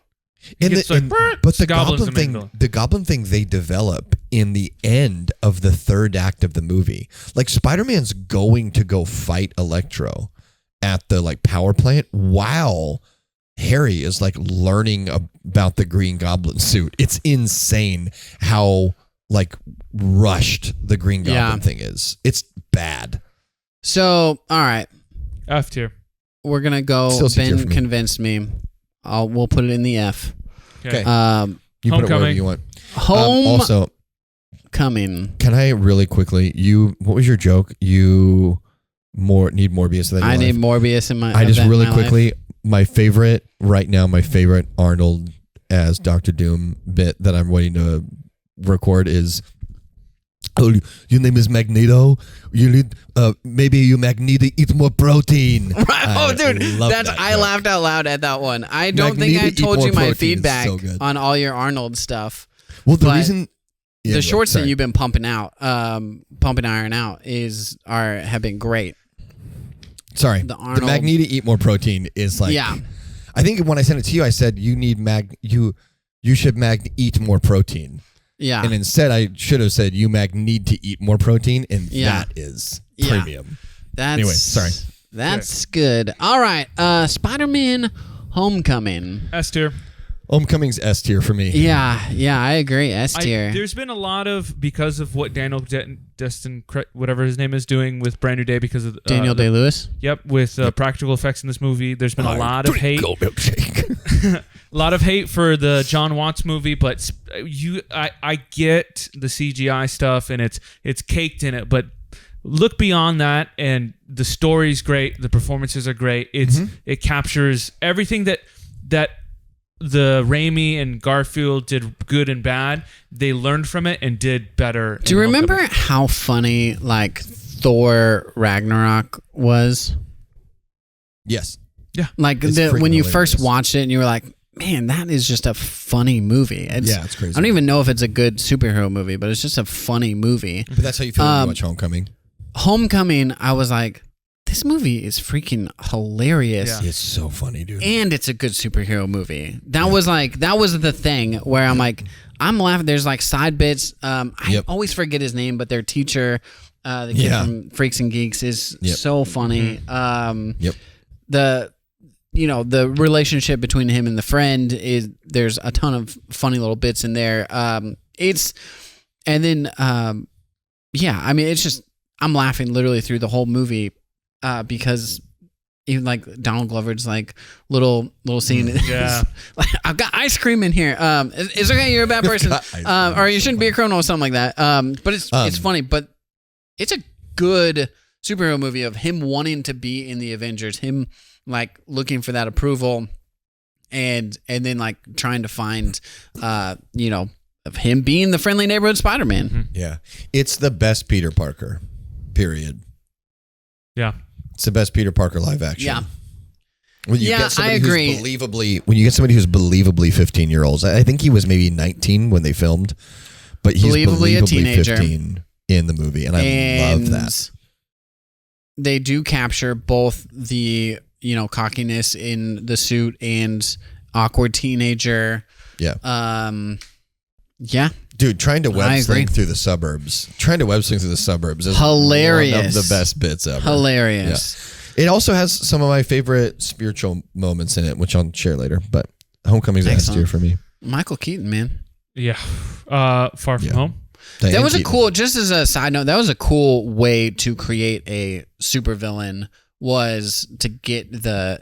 But the Goblin thing they develop in the end of the 3rd act of the movie. Like Spider-Man's going to go fight Electro at the like power plant while Harry is like learning about the Green Goblin suit. It's insane how like rushed the Green Goblin thing is. It's bad. So, all right. F tier. We're going to go. Ben convinced me. We'll put it in the F. Okay. You You put it wherever you want. Also, Coming. Can I really quickly? What was your joke? You need Morbius. I need Morbius in my. I just really quickly. Life. My favorite right now. My favorite Arnold as Dr. Doom bit that I'm waiting to record is. Oh, your name is Magneto. You need maybe you Magneto eat more protein. Oh, dude, I laughed out loud at that one. I don't think I told you my feedback on all your Arnold stuff. Well, the reason the shorts that you've been pumping iron out have been great. Sorry, the Magneto eat more protein is like. Yeah. I think when I sent it to you, I said you need you should eat more protein. Yeah. And instead, I should have said you need to eat more protein, and that is premium. Anyway, sorry. That's good. All right. Spider-Man Homecoming. S tier. Homecoming's S tier for me. Yeah, I agree. S tier. There's been a lot of, because of what Daniel Destin, whatever his name is, doing with Brand New Day, because of Daniel Day-Lewis. Yep, with practical effects in this movie. There's been a lot of hate. A lot of hate for the John Watts movie, but I get the CGI stuff and it's caked in it, but look beyond that, and the story's great, the performances are great. It captures everything that the Raimi and Garfield did good and bad. They learned from it and did better. Do you remember how funny like Thor Ragnarok was? Yes. Yeah. Like when you first watched it and you were like, man, that is just a funny movie. It's crazy. I don't even know if it's a good superhero movie, but it's just a funny movie. But that's how you feel when you watch Homecoming. Homecoming, I was like, this movie is freaking hilarious. Yeah. It's so funny, dude. And it's a good superhero movie. That was the thing where I'm like, I'm laughing. There's like side bits. I always forget his name, but their teacher, the kid from Freaks and Geeks, is so funny. The relationship between him and the friend there's a ton of funny little bits in there. It's just, I'm laughing literally through the whole movie, because even like Donald Glover's like little scene. Yeah. Like, I've got ice cream in here. It's okay. You're a bad person. Or you shouldn't be a criminal or something like that. But it's funny, but it's a good superhero movie of him wanting to be in the Avengers, him like looking for that approval, and then like trying to find, of him being the friendly neighborhood Spider-Man. Mm-hmm. Yeah. It's the best Peter Parker, period. Yeah. It's the best Peter Parker live action. Yeah. When you get somebody I agree. When you get somebody who's believably 15-year-olds, I think he was maybe 19 when they filmed, but he's believably a teenager 15 in the movie, and I love that. They do capture both the cockiness in the suit and awkward teenager. Yeah. Yeah. Dude, trying to web sling through the suburbs. Is hilarious. One of the best bits ever. Hilarious. Yeah. It also has some of my favorite spiritual moments in it, which I'll share later. But Homecoming's last year for me. Michael Keaton, man. Yeah. Far From Home. That was just as a side note, that was a cool way to create a supervillain, was to get the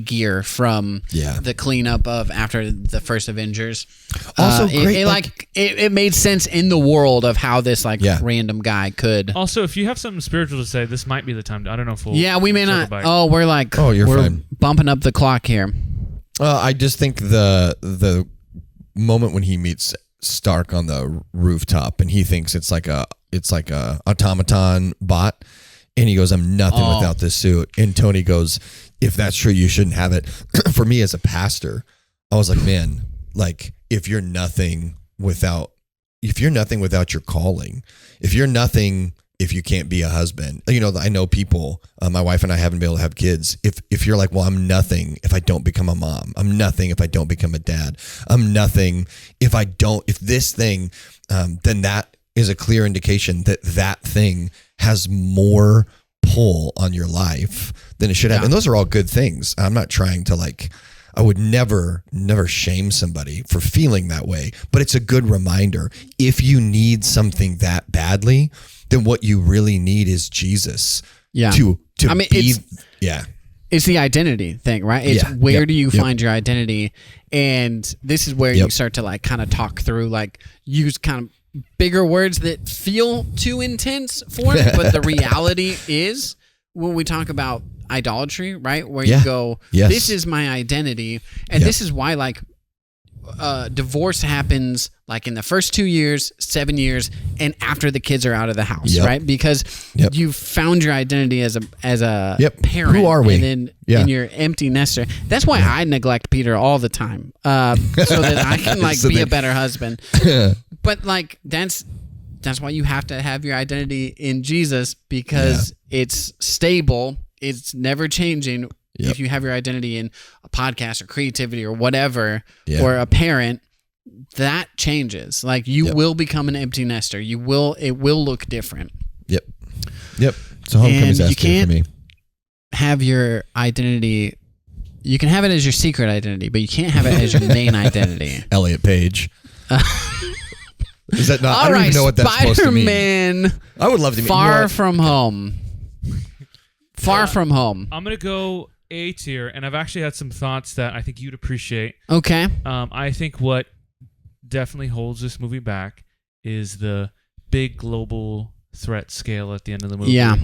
gear from the cleanup of after the first Avengers. Also, it made sense in the world of how this random guy could. Also, if you have something spiritual to say, this might be the time. I don't know if we'll. Yeah, we may not. Oh, we're like. Oh, you're we're fine. Bumping up the clock here. I just think the moment when he meets Stark on the rooftop and he thinks it's like a automaton bot, and he goes, "I'm nothing without this suit." And Tony goes, "If that's true, you shouldn't have it." For me as a pastor, I was like, man, like if you're nothing without your calling, if you're nothing, if you can't be a husband, I know people, my wife and I haven't been able to have kids. If you're like, well, I'm nothing if I don't become a mom. I'm nothing if I don't become a dad. I'm nothing if this thing, then that is a clear indication that thing has more pull on your life than it should have. And those are all good things. I'm not trying to I would never shame somebody for feeling that way, but it's a good reminder. If you need something that badly, then what you really need is Jesus. Yeah. To I mean, be, it's the identity thing, right? It's where do you find your identity? And this is where you start to like kind of talk through, like use kind of bigger words that feel too intense for it. But the reality is when we talk about idolatry, right? Where you go, this is my identity. And this is why like divorce happens like in the first 2 years, 7 years, and after the kids are out of the house, right? Because you've found your identity as a parent. Who are we? And then in your empty nester. That's why I neglect Peter all the time, so that I can like be a better husband. But like that's why you have to have your identity in Jesus, because it's stable, it's never changing. If you have your identity in a podcast or creativity or whatever, or a parent, that changes. Like you will become an empty nester. It will look different. Yep. So Homecoming's for me. Have your identity. You can have it as your secret identity, but you can't have it as your main identity. Elliot Page. Is that not? All I don't right, even know what that's supposed to mean. Spider-Man. I would love to meet. Far from home. Far from home. I'm gonna go A tier, and I've actually had some thoughts that I think you'd appreciate. Okay. I think what definitely holds this movie back is the big global threat scale at the end of the movie. Yeah.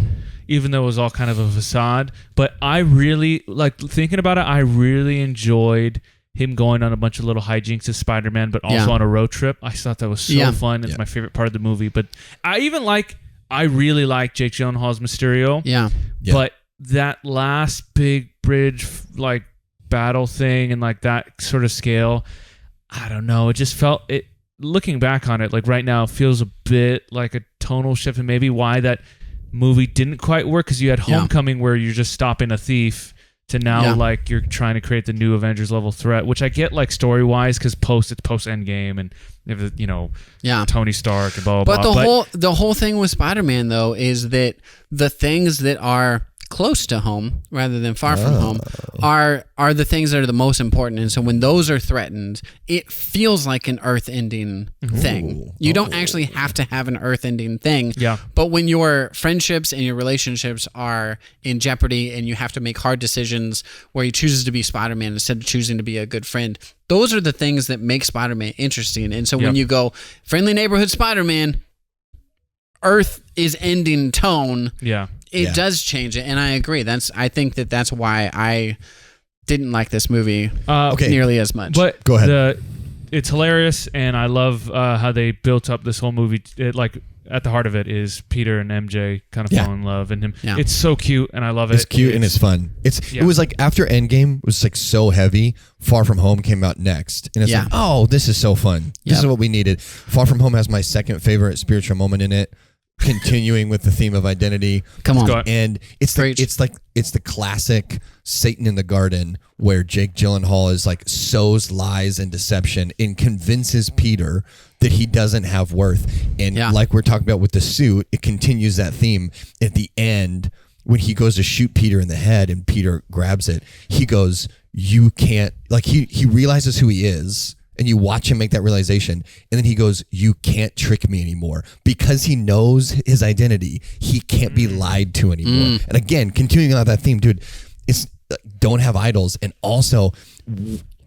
Even though it was all kind of a facade, but I really like thinking about it. I really enjoyed him going on a bunch of little hijinks as Spider-Man, but also on a road trip. I thought that was so fun. It's my favorite part of the movie. But I really like Jake Gyllenhaal's Mysterio. Yeah. But that last big bridge like battle thing and like that sort of scale, I don't know. It just felt it. Looking back on it, like right now, it feels a bit like a tonal shift, and maybe why that movie didn't quite work, because you had Homecoming where you're just stopping a thief to now like you're trying to create the new Avengers level threat, which I get like story wise, because it's post Endgame and Tony Stark and blah blah. But the whole thing with Spider-Man though is that the things that are close to home rather than far from home are the things that are the most important. And so when those are threatened, it feels like an earth-ending thing. You don't actually have to have an earth-ending thing. Yeah. But when your friendships and your relationships are in jeopardy and you have to make hard decisions where he chooses to be Spider-Man instead of choosing to be a good friend, those are the things that make Spider-Man interesting. And so when you go friendly neighborhood Spider-Man, Earth is ending tone. It does change it, and I agree. I think that's why I didn't like this movie nearly as much. But go ahead. It's hilarious, and I love how they built up this whole movie. Like at the heart of it is Peter and MJ kind of fall in love, and him. It's so cute, and I love it. It's cute and it's fun. It was like after Endgame was like so heavy. Far From Home came out next, and it's like, oh, this is so fun. This is what we needed. Far From Home has my second favorite spiritual moment in it. Continuing with the theme of identity. Come on. And it's the classic Satan in the garden where Jake Gyllenhaal is like sows lies and deception and convinces Peter that he doesn't have worth. And like we're talking about with the suit, it continues that theme. At the end, when he goes to shoot Peter in the head and Peter grabs it, he goes, you can't, like he realizes who he is. And you watch him make that realization, and then he goes, you can't trick me anymore. Because he knows his identity, he can't be lied to anymore. And again, continuing on that theme, dude, it's don't have idols. And also,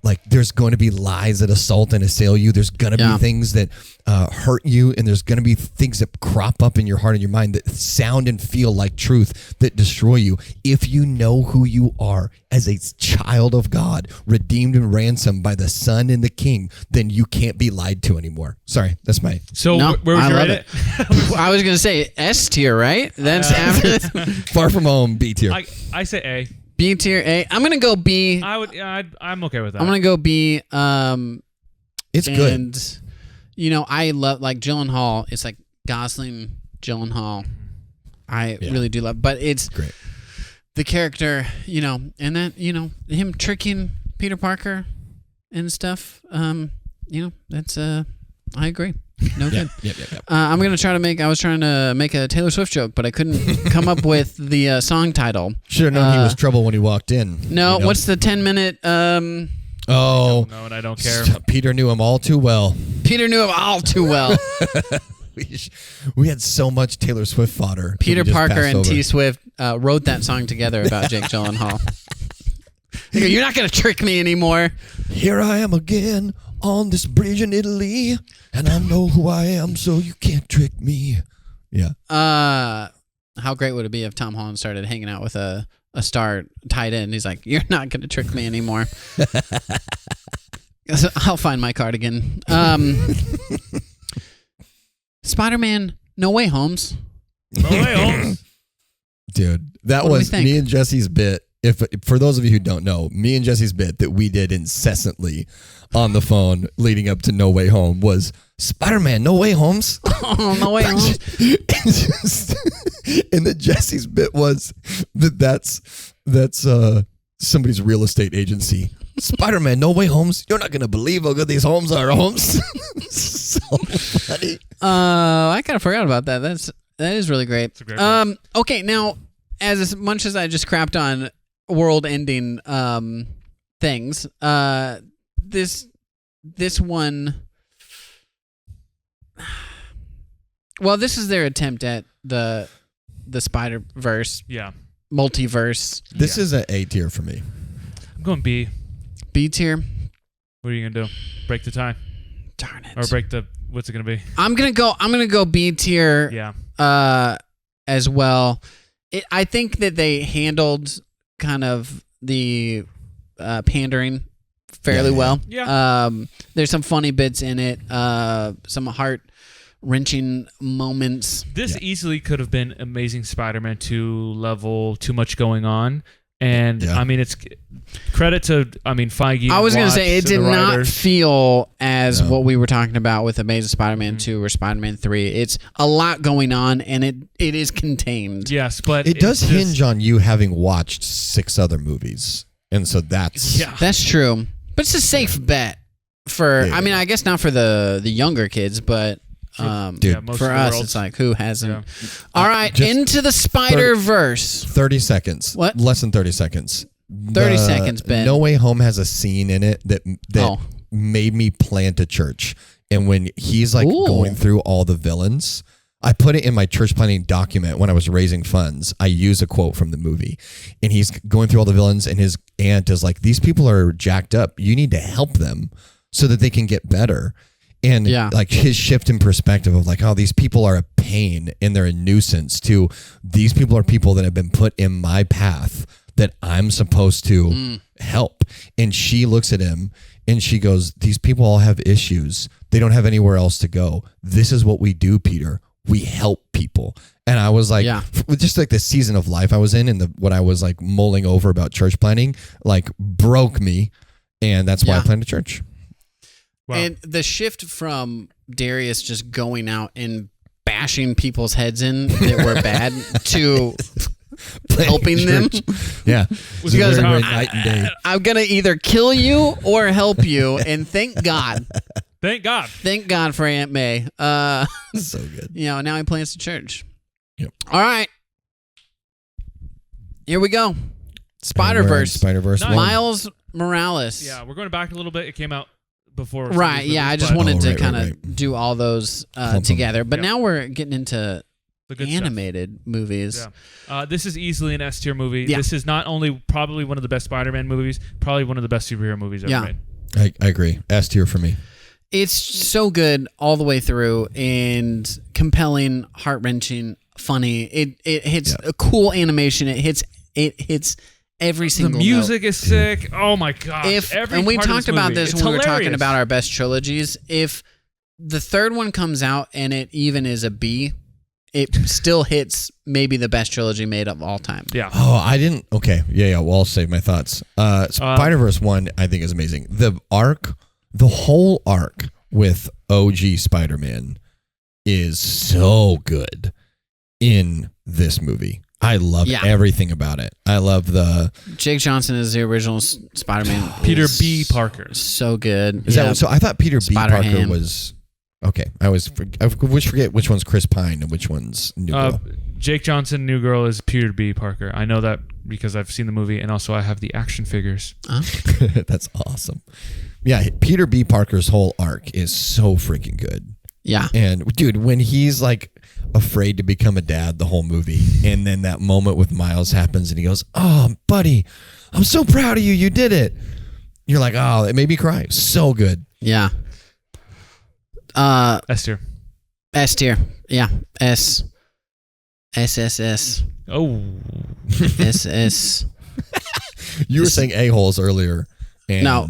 like, there's going to be lies that assault and assail you. There's going to be things that hurt you, and there's going to be things that crop up in your heart and your mind that sound and feel like truth that destroy you. If you know who you are as a child of God, redeemed and ransomed by the Son and the King, then you can't be lied to anymore. Sorry, that's my... So where would you rate it? I was going to say S tier, right? That's after... Far From Home, B tier. I say A. B tier, A. I'm gonna go B. I'm okay with that. I'm gonna go B. It's good. And I love like Gyllenhaal. It's like Gosling, Gyllenhaal. I really do love, but it's great. The character, and that him tricking Peter Parker and stuff. That's I agree. No good. Yep. I was trying to make a Taylor Swift joke, but I couldn't come up with the song title. Should have known he was trouble when he walked in. No, what's the 10-minute... I don't know, and I don't care. Peter knew him all too well. Peter knew him all too well. We had so much Taylor Swift fodder. Peter Parker and T Swift wrote that song together about Jake Gyllenhaal. You're not gonna trick me anymore. Here I am again on this bridge in Italy, and I know who I am, so you can't trick me. Yeah. How great would it be if Tom Holland started hanging out with a star tight end? He's like, you're not gonna trick me anymore. I'll find my cardigan. Spider-Man, No Way Homes. No Way Homes. Dude, that What do we was think? me and Jesse's bit. If for those of you who don't know, me and Jesse's bit that we did incessantly on the phone leading up to No Way Home was Spider-Man, No Way Homes. Oh, No Way Homes. And then Jesse's bit was that's somebody's real estate agency. Spider-Man, No Way Homes. You're not gonna believe how good these homes are. Homes. So funny. I kind of forgot about that. That is really great. It's a great one. Okay, now as much as I just crapped on world-ending things, this one. Well, this is their attempt at the Spider-Verse Yeah. multiverse. This is an A tier for me. I'm going B. B tier. What are you going to do? Break the tie? Darn it. Or break the... What's it going to be? I'm gonna go B tier. Yeah. As well. I think that they handled kind of the pandering fairly well. Yeah. There's some funny bits in it. Some heart-wrenching moments. This easily could have been Amazing Spider-Man 2 level, too much going on. And, I mean, it's credit to, Feige. I was going to Watts, say, it the did not writers. feel as what we were talking about with Amazing Spider-Man 2 or Spider-Man 3. It's a lot going on, and it is contained. Yes, but It does just, hinge on you having watched 6 other movies, and so that's That's true. But it's a safe bet for, Yeah. I guess not for the younger kids, but Dude, most for of the us, world. it's like, who hasn't? Yeah. All right, just into the Spider-Verse. 30 seconds. What? Less than 30 seconds. 30 seconds, Ben. No Way Home has a scene in it that Oh. made me plant a church. And when he's like Ooh. going through all the villains, I put it in my church planning document when I was raising funds. I use a quote from the movie, and he's going through all the villains, and his aunt is like, "These people are jacked up. You need to help them so that they can get better." And like his shift in perspective of like, oh, these people are a pain and they're a nuisance, to these people are people that have been put in my path that I'm supposed to help. And she looks at him and she goes, these people all have issues. They don't have anywhere else to go. This is what we do, Peter. We help people. And I was like, just like the season of life I was in and what I was like mulling over about church planning, like broke me. And that's why I planted a church. Wow. And the shift from Darius just going out and bashing people's heads in that were bad to helping them. Yeah. Was Because very hard. night and day. I'm going to either kill you or help you. And thank God. Thank God. Thank God for Aunt May. So good. Now he plants a church. Yep. All right. Here we go. Spider-Verse. Spider-Verse. Nice. Miles Morales. Yeah, we're going back a little bit. It came out before. Right. Yeah. I just but wanted to right, kind of right. do all those them. together. But Yep. now we're getting into the good animated movies. stuff. Yeah. This is easily an S tier movie. Yeah. This is not only probably one of the best Spider-Man movies, probably one of the best superhero movies ever made. I agree. S tier for me. It's so good all the way through and compelling, heart-wrenching, funny. It hits a cool animation. It hits every The single music is sick. Oh my gosh. note. And we talked about this when we were talking about our best trilogies. If the third one comes out and it even is a B, it still hits maybe the best trilogy made of all time. Yeah. Oh, I didn't. Okay. Yeah. Well, I'll save my thoughts. Spider-Verse 1, I think, is amazing. The whole arc with OG Spider-Man is so good in this movie. I love everything about it. I love the Jake Johnson is the original Spider-Man. Peter B. Parker. So good. Is that so? I thought Peter B. Parker Spider-Ham. was okay. I forget which one's Chris Pine and which one's New Girl. Jake Johnson, New Girl, is Peter B. Parker. I know that because I've seen the movie, and also I have the action figures. That's awesome. Yeah, Peter B. Parker's whole arc is so freaking good. Yeah. And dude, when he's like afraid to become a dad the whole movie, and then that moment with Miles happens and he goes, "Oh, buddy, I'm so proud of you. You did it." You're like, "Oh, it made me cry." So good. Yeah. S tier. S tier. Yeah. S. Oh. SS. You were saying a-holes earlier. And No.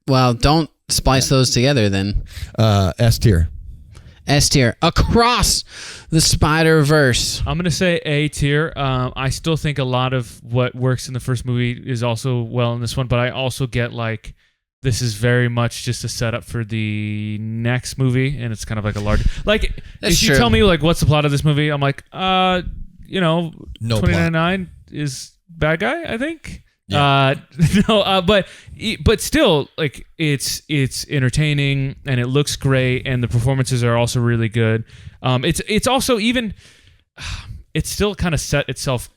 Well, don't splice those together then. S tier. S tier. Across the Spider-Verse. I'm going to say A tier. I still think a lot of what works in the first movie is also well in this one, but I also get like this is very much just a setup for the next movie, and it's kind of like a large... Like, That's if you true. tell me like what's the plot of this movie, I'm like, No 2099 is bad guy, I think. Yeah. But still, like it's entertaining and it looks great, and the performances are also really good. It's also even it's still kind of set itself,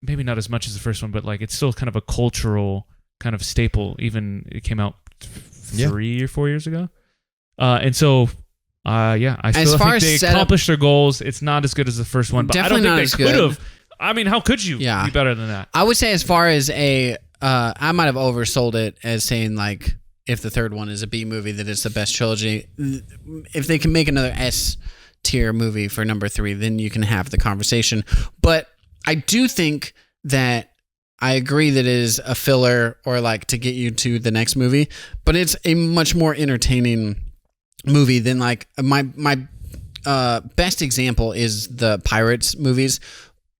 maybe not as much as the first one, but like it's still kind of a cultural kind of staple. Even it came out 3 or 4 years ago, and so. I still think they accomplished their goals. It's not as good as the first one, but I don't think they could have. I mean, how could you be better than that? I would say as far as I might have oversold it as saying like if the third one is a B movie that it's the best trilogy. If they can make another S tier movie for number 3, then you can have the conversation. But I do think that I agree that it is a filler or like to get you to the next movie, but it's a much more entertaining movie than like my best example is the Pirates movies.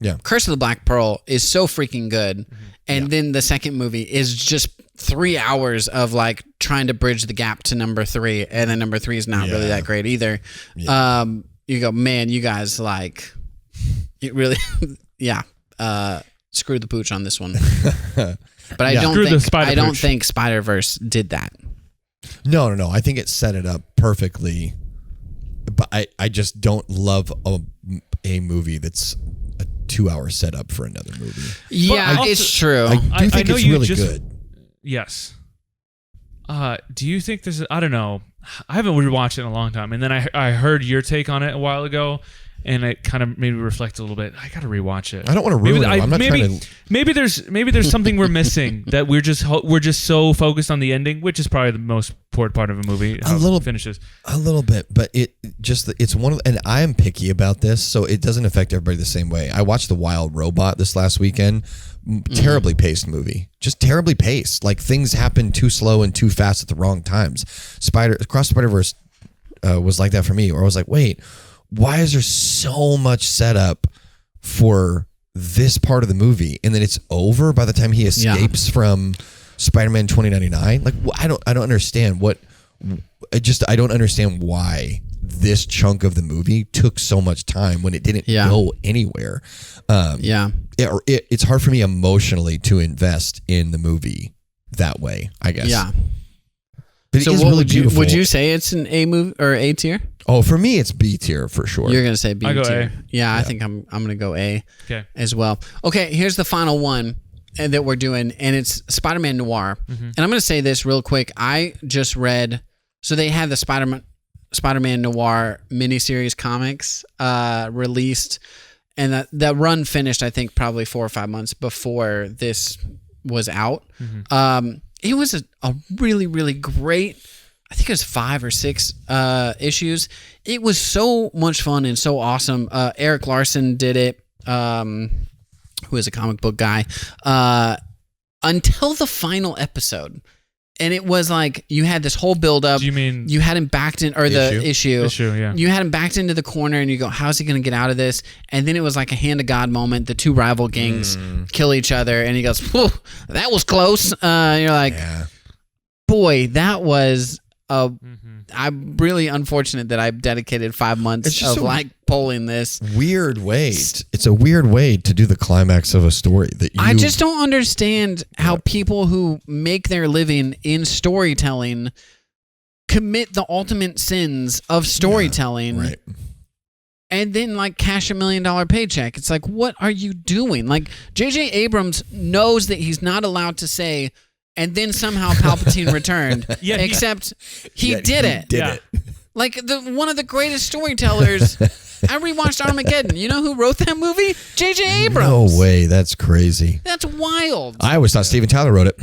Yeah. Curse of the Black Pearl is so freaking good. And then the second movie is just 3 hours of like trying to bridge the gap to number 3. And then number 3 is not really that great either. Yeah. You go, man, you guys like, it really, screw the pooch on this one. But I don't think Spider-Verse did that. No. I think it set it up perfectly. But I just don't love a movie that's a 2-hour setup for another movie. Yeah, it's true. I do think it's really good. Yes. Do you think there's... I don't know. I haven't rewatched it in a long time. And then I heard your take on it a while ago, and it kind of made me reflect a little bit. I got to rewatch it. I don't want to ruin it. I'm not trying to... Maybe there's something we're missing that we're just so focused on the ending, which is probably the most important part of a movie. Finishes a little bit, but it's one of, and I am picky about this, so it doesn't affect everybody the same way. I watched The Wild Robot this last weekend. Terribly paced movie, just terribly paced. Like things happen too slow and too fast at the wrong times. Across Spider-Verse was like that for me, or I was like, wait, why is there so much setup for this part of the movie, and then it's over by the time he escapes from Spider-Man 2099? Like, I don't understand I don't understand why this chunk of the movie took so much time when it didn't go anywhere. It's hard for me emotionally to invest in the movie that way, I guess. Yeah. But so it is really beautiful. Would you say it's an A movie or A tier? Oh, for me, it's B tier for sure. You're gonna say B tier. I go A. Yeah, I think I'm gonna go A. Okay. As well. Okay, here's the final one that we're doing, and it's Spider-Man Noir. And I'm gonna say this real quick. I just read. So they had the Spider-Man Noir miniseries comics released, and that run finished, I think, probably 4 or 5 months before this was out. It was a really, really great, I think it was 5 or 6 issues. It was so much fun and so awesome. Eric Larson did it, who is a comic book guy, until the final episode. And it was like you had this whole build-up. Do you mean you had him backed in, or the issue? Issue, yeah. You had him backed into the corner, and you go, "How's he going to get out of this?" And then it was like a hand of God moment. The two rival gangs kill each other, and he goes, "Whew, that was close." And you're like, "Boy, that was a." I'm really unfortunate that I dedicated 5 months of like polling this. Weird way. It's a weird way to do the climax of a story. I just don't understand how people who make their living in storytelling commit the ultimate sins of storytelling. Right. And then like cash $1 million paycheck. It's like, what are you doing? Like J.J. Abrams knows that he's not allowed to say, and then somehow Palpatine returned. Except he did it. Like one of the greatest storytellers. I rewatched Armageddon. You know who wrote that movie? J.J. Abrams. No way. That's crazy. That's wild. I always thought Steven Tyler wrote it.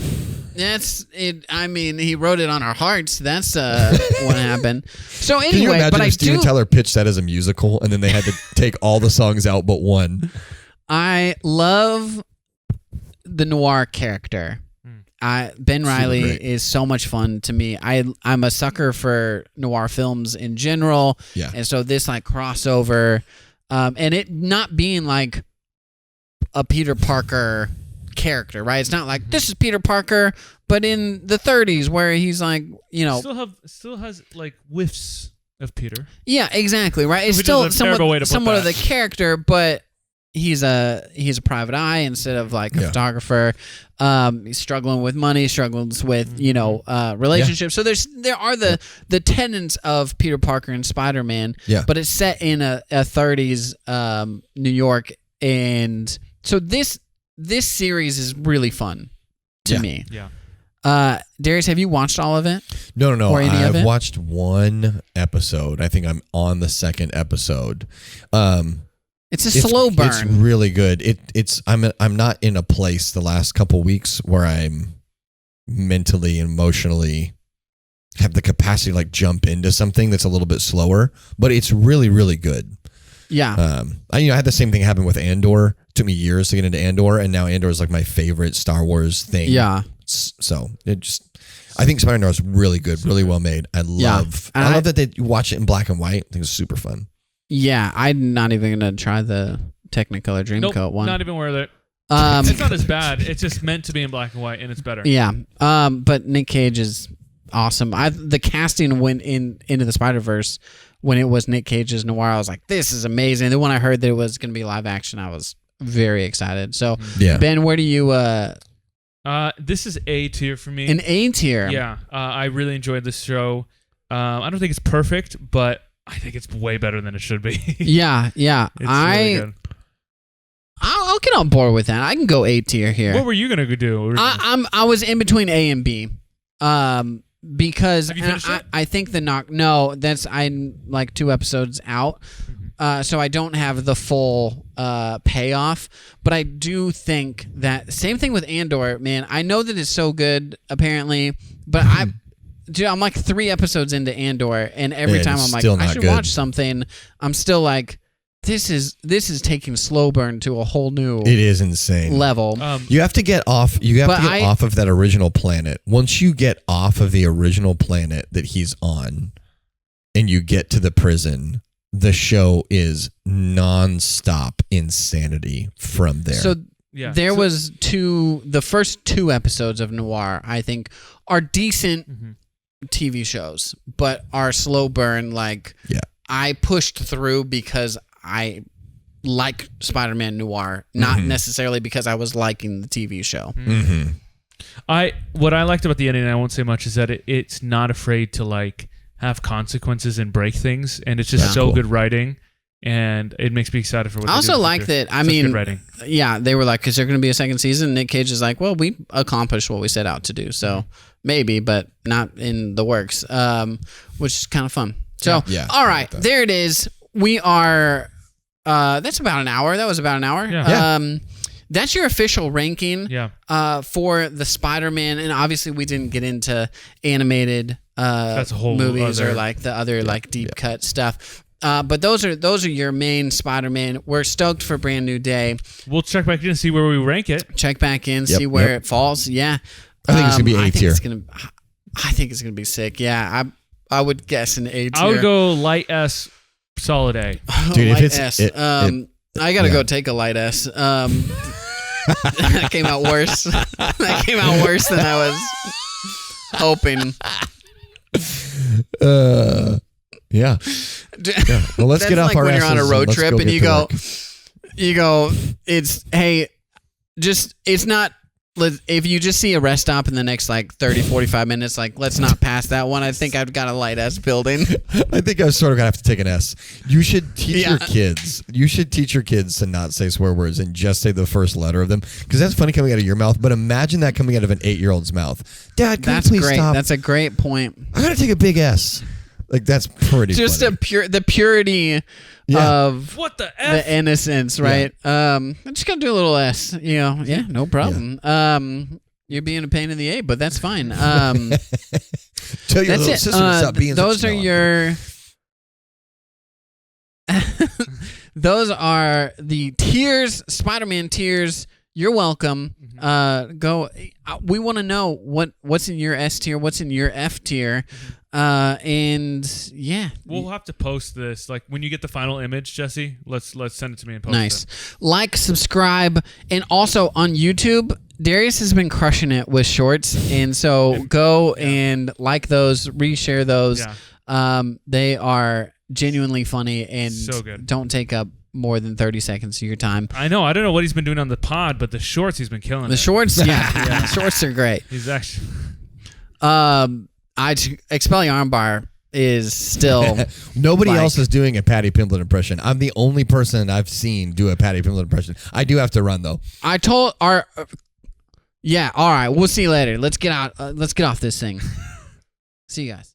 That's it. I mean, he wrote it on our hearts. That's what happened. So anyway, Can you imagine but if Steven Tyler pitched that as a musical and then they had to take all the songs out but one? I love the noir character. Ben Reilly is so much fun to me. I'm a sucker for noir films in general. Yeah. And so this like crossover, and it not being like a Peter Parker character, right? It's not like this is Peter Parker, but in the 30s where he's like, still has like whiffs of Peter. Yeah, exactly, right? It's still somewhat of the character, but he's a private eye instead of like a photographer. He's struggling with money, struggles with relationships. So there are the tenets of Peter Parker and Spider-Man. Yeah. But it's set in a 30s New York, and so this series is really fun to me. Yeah. Darius, have you watched all of it? No. Or any of I've it? watched one episode. I think I'm on the second episode. It's a slow burn. It's really good. I'm not in a place the last couple weeks where I'm mentally and emotionally have the capacity to like jump into something that's a little bit slower, but it's really, really good. Yeah. I had the same thing happen with Andor. It took me years to get into Andor, and now Andor is like my favorite Star Wars thing. Yeah. So I think Spider-Man is really good, really well made. I love that they watch it in black and white. I think it's super fun. Yeah, I'm not even going to try the Technicolor Dreamcoat one. Not even worth it. It's not as bad. It's just meant to be in black and white, and it's better. Yeah, but Nick Cage is awesome. The casting went into the Spider-Verse when it was Nick Cage's noir. I was like, this is amazing. Then when I heard that it was going to be live action, I was very excited. So, Ben, where do you... this is A tier for me. An A tier? Yeah, I really enjoyed this show. I don't think it's perfect, but I think it's way better than it should be. Yeah. It's really good. I'll get on board with that. I can go A tier here. What were you gonna do? I was in between A and B, because Have you finished it? I think I'm like 2 episodes out, so I don't have the full payoff. But I do think that same thing with Andor. Man, I know that it's so good apparently, but I'm like 3 episodes into Andor, and every time I'm like, I should watch something, I'm still like, this is taking slow burn to a whole new. It is insane level. You have to get off. You have to get off of that original planet. Once you get off of the original planet that he's on, and you get to the prison, the show is nonstop insanity from there. So was the first 2 episodes of Noir, I think, are decent TV shows, but are slow burn. Like, I pushed through because I like Spider-Man Noir, not necessarily because I was liking the TV show. What I liked about the ending, and I won't say much, is that it's not afraid to like have consequences and break things, and it's just so good writing, and it makes me excited for what. I also like that. I mean, good writing. Yeah, they were like, "Is there going to be a second season?" Nick Cage is like, "Well, we accomplished what we set out to do, so maybe, but not in the works," which is kind of fun. So, all right, there it is. We are. That's about an hour. That was about an hour. Yeah. That's your official ranking. Yeah. For the Spider-Man, and obviously we didn't get into animated that's a whole movies other, or like the other like deep cut stuff. But those are your main Spider-Man. We're stoked for Brand New Day. We'll check back in and see where we rank it. Check back in, see where it falls. Yeah. I think it's gonna be A tier. I think it's gonna be sick. Yeah. I would guess an A tier. I would go light S, solid A. Dude, light if S. I gotta go take a light S. That came out worse. That came out worse than I was hoping. Yeah. Well, let's get off like our when asses you're on a road trip and you go, it's not. If you just see a rest stop in the next like 30, 45 minutes, like let's not pass that one. I think I've got a light S building. I think I sort of gonna have to take an S. You should teach your kids. You should teach your kids to not say swear words and just say the first letter of them, because that's funny coming out of your mouth. But imagine that coming out of an 8-year-old's mouth. Dad, can you please great. stop? That's a great point. I gotta take a big S. Like that's pretty. Just funny. the purity of what the F? The innocence, right? I'm just gonna do a little S. Yeah, no problem. You're being a pain in the A, but that's fine. Tell your little sister to stop being. Those are your. Those are the tiers, Spider-Man tiers. You're welcome. Go. We want to know what's in your S tier, what's in your F tier, and yeah, we'll have to post this. Like when you get the final image, Jesse, let's send it to me and post nice. it. Like, subscribe, and also on YouTube. Darius has been crushing it with shorts, and so go and like those, reshare those. Yeah. They are genuinely funny and so good. Don't take up more than 30 seconds of your time. I know. I don't know what he's been doing on the pod, but the shorts he's been killing. The shorts, the shorts are great. He's actually. Expelliarmbar is still nobody else is doing a Patty Pimblett impression. I'm the only person I've seen do a Patty Pimblett impression. I do have to run though. I told our all right, we'll see you later. Let's get out. Let's get off this thing. See you guys.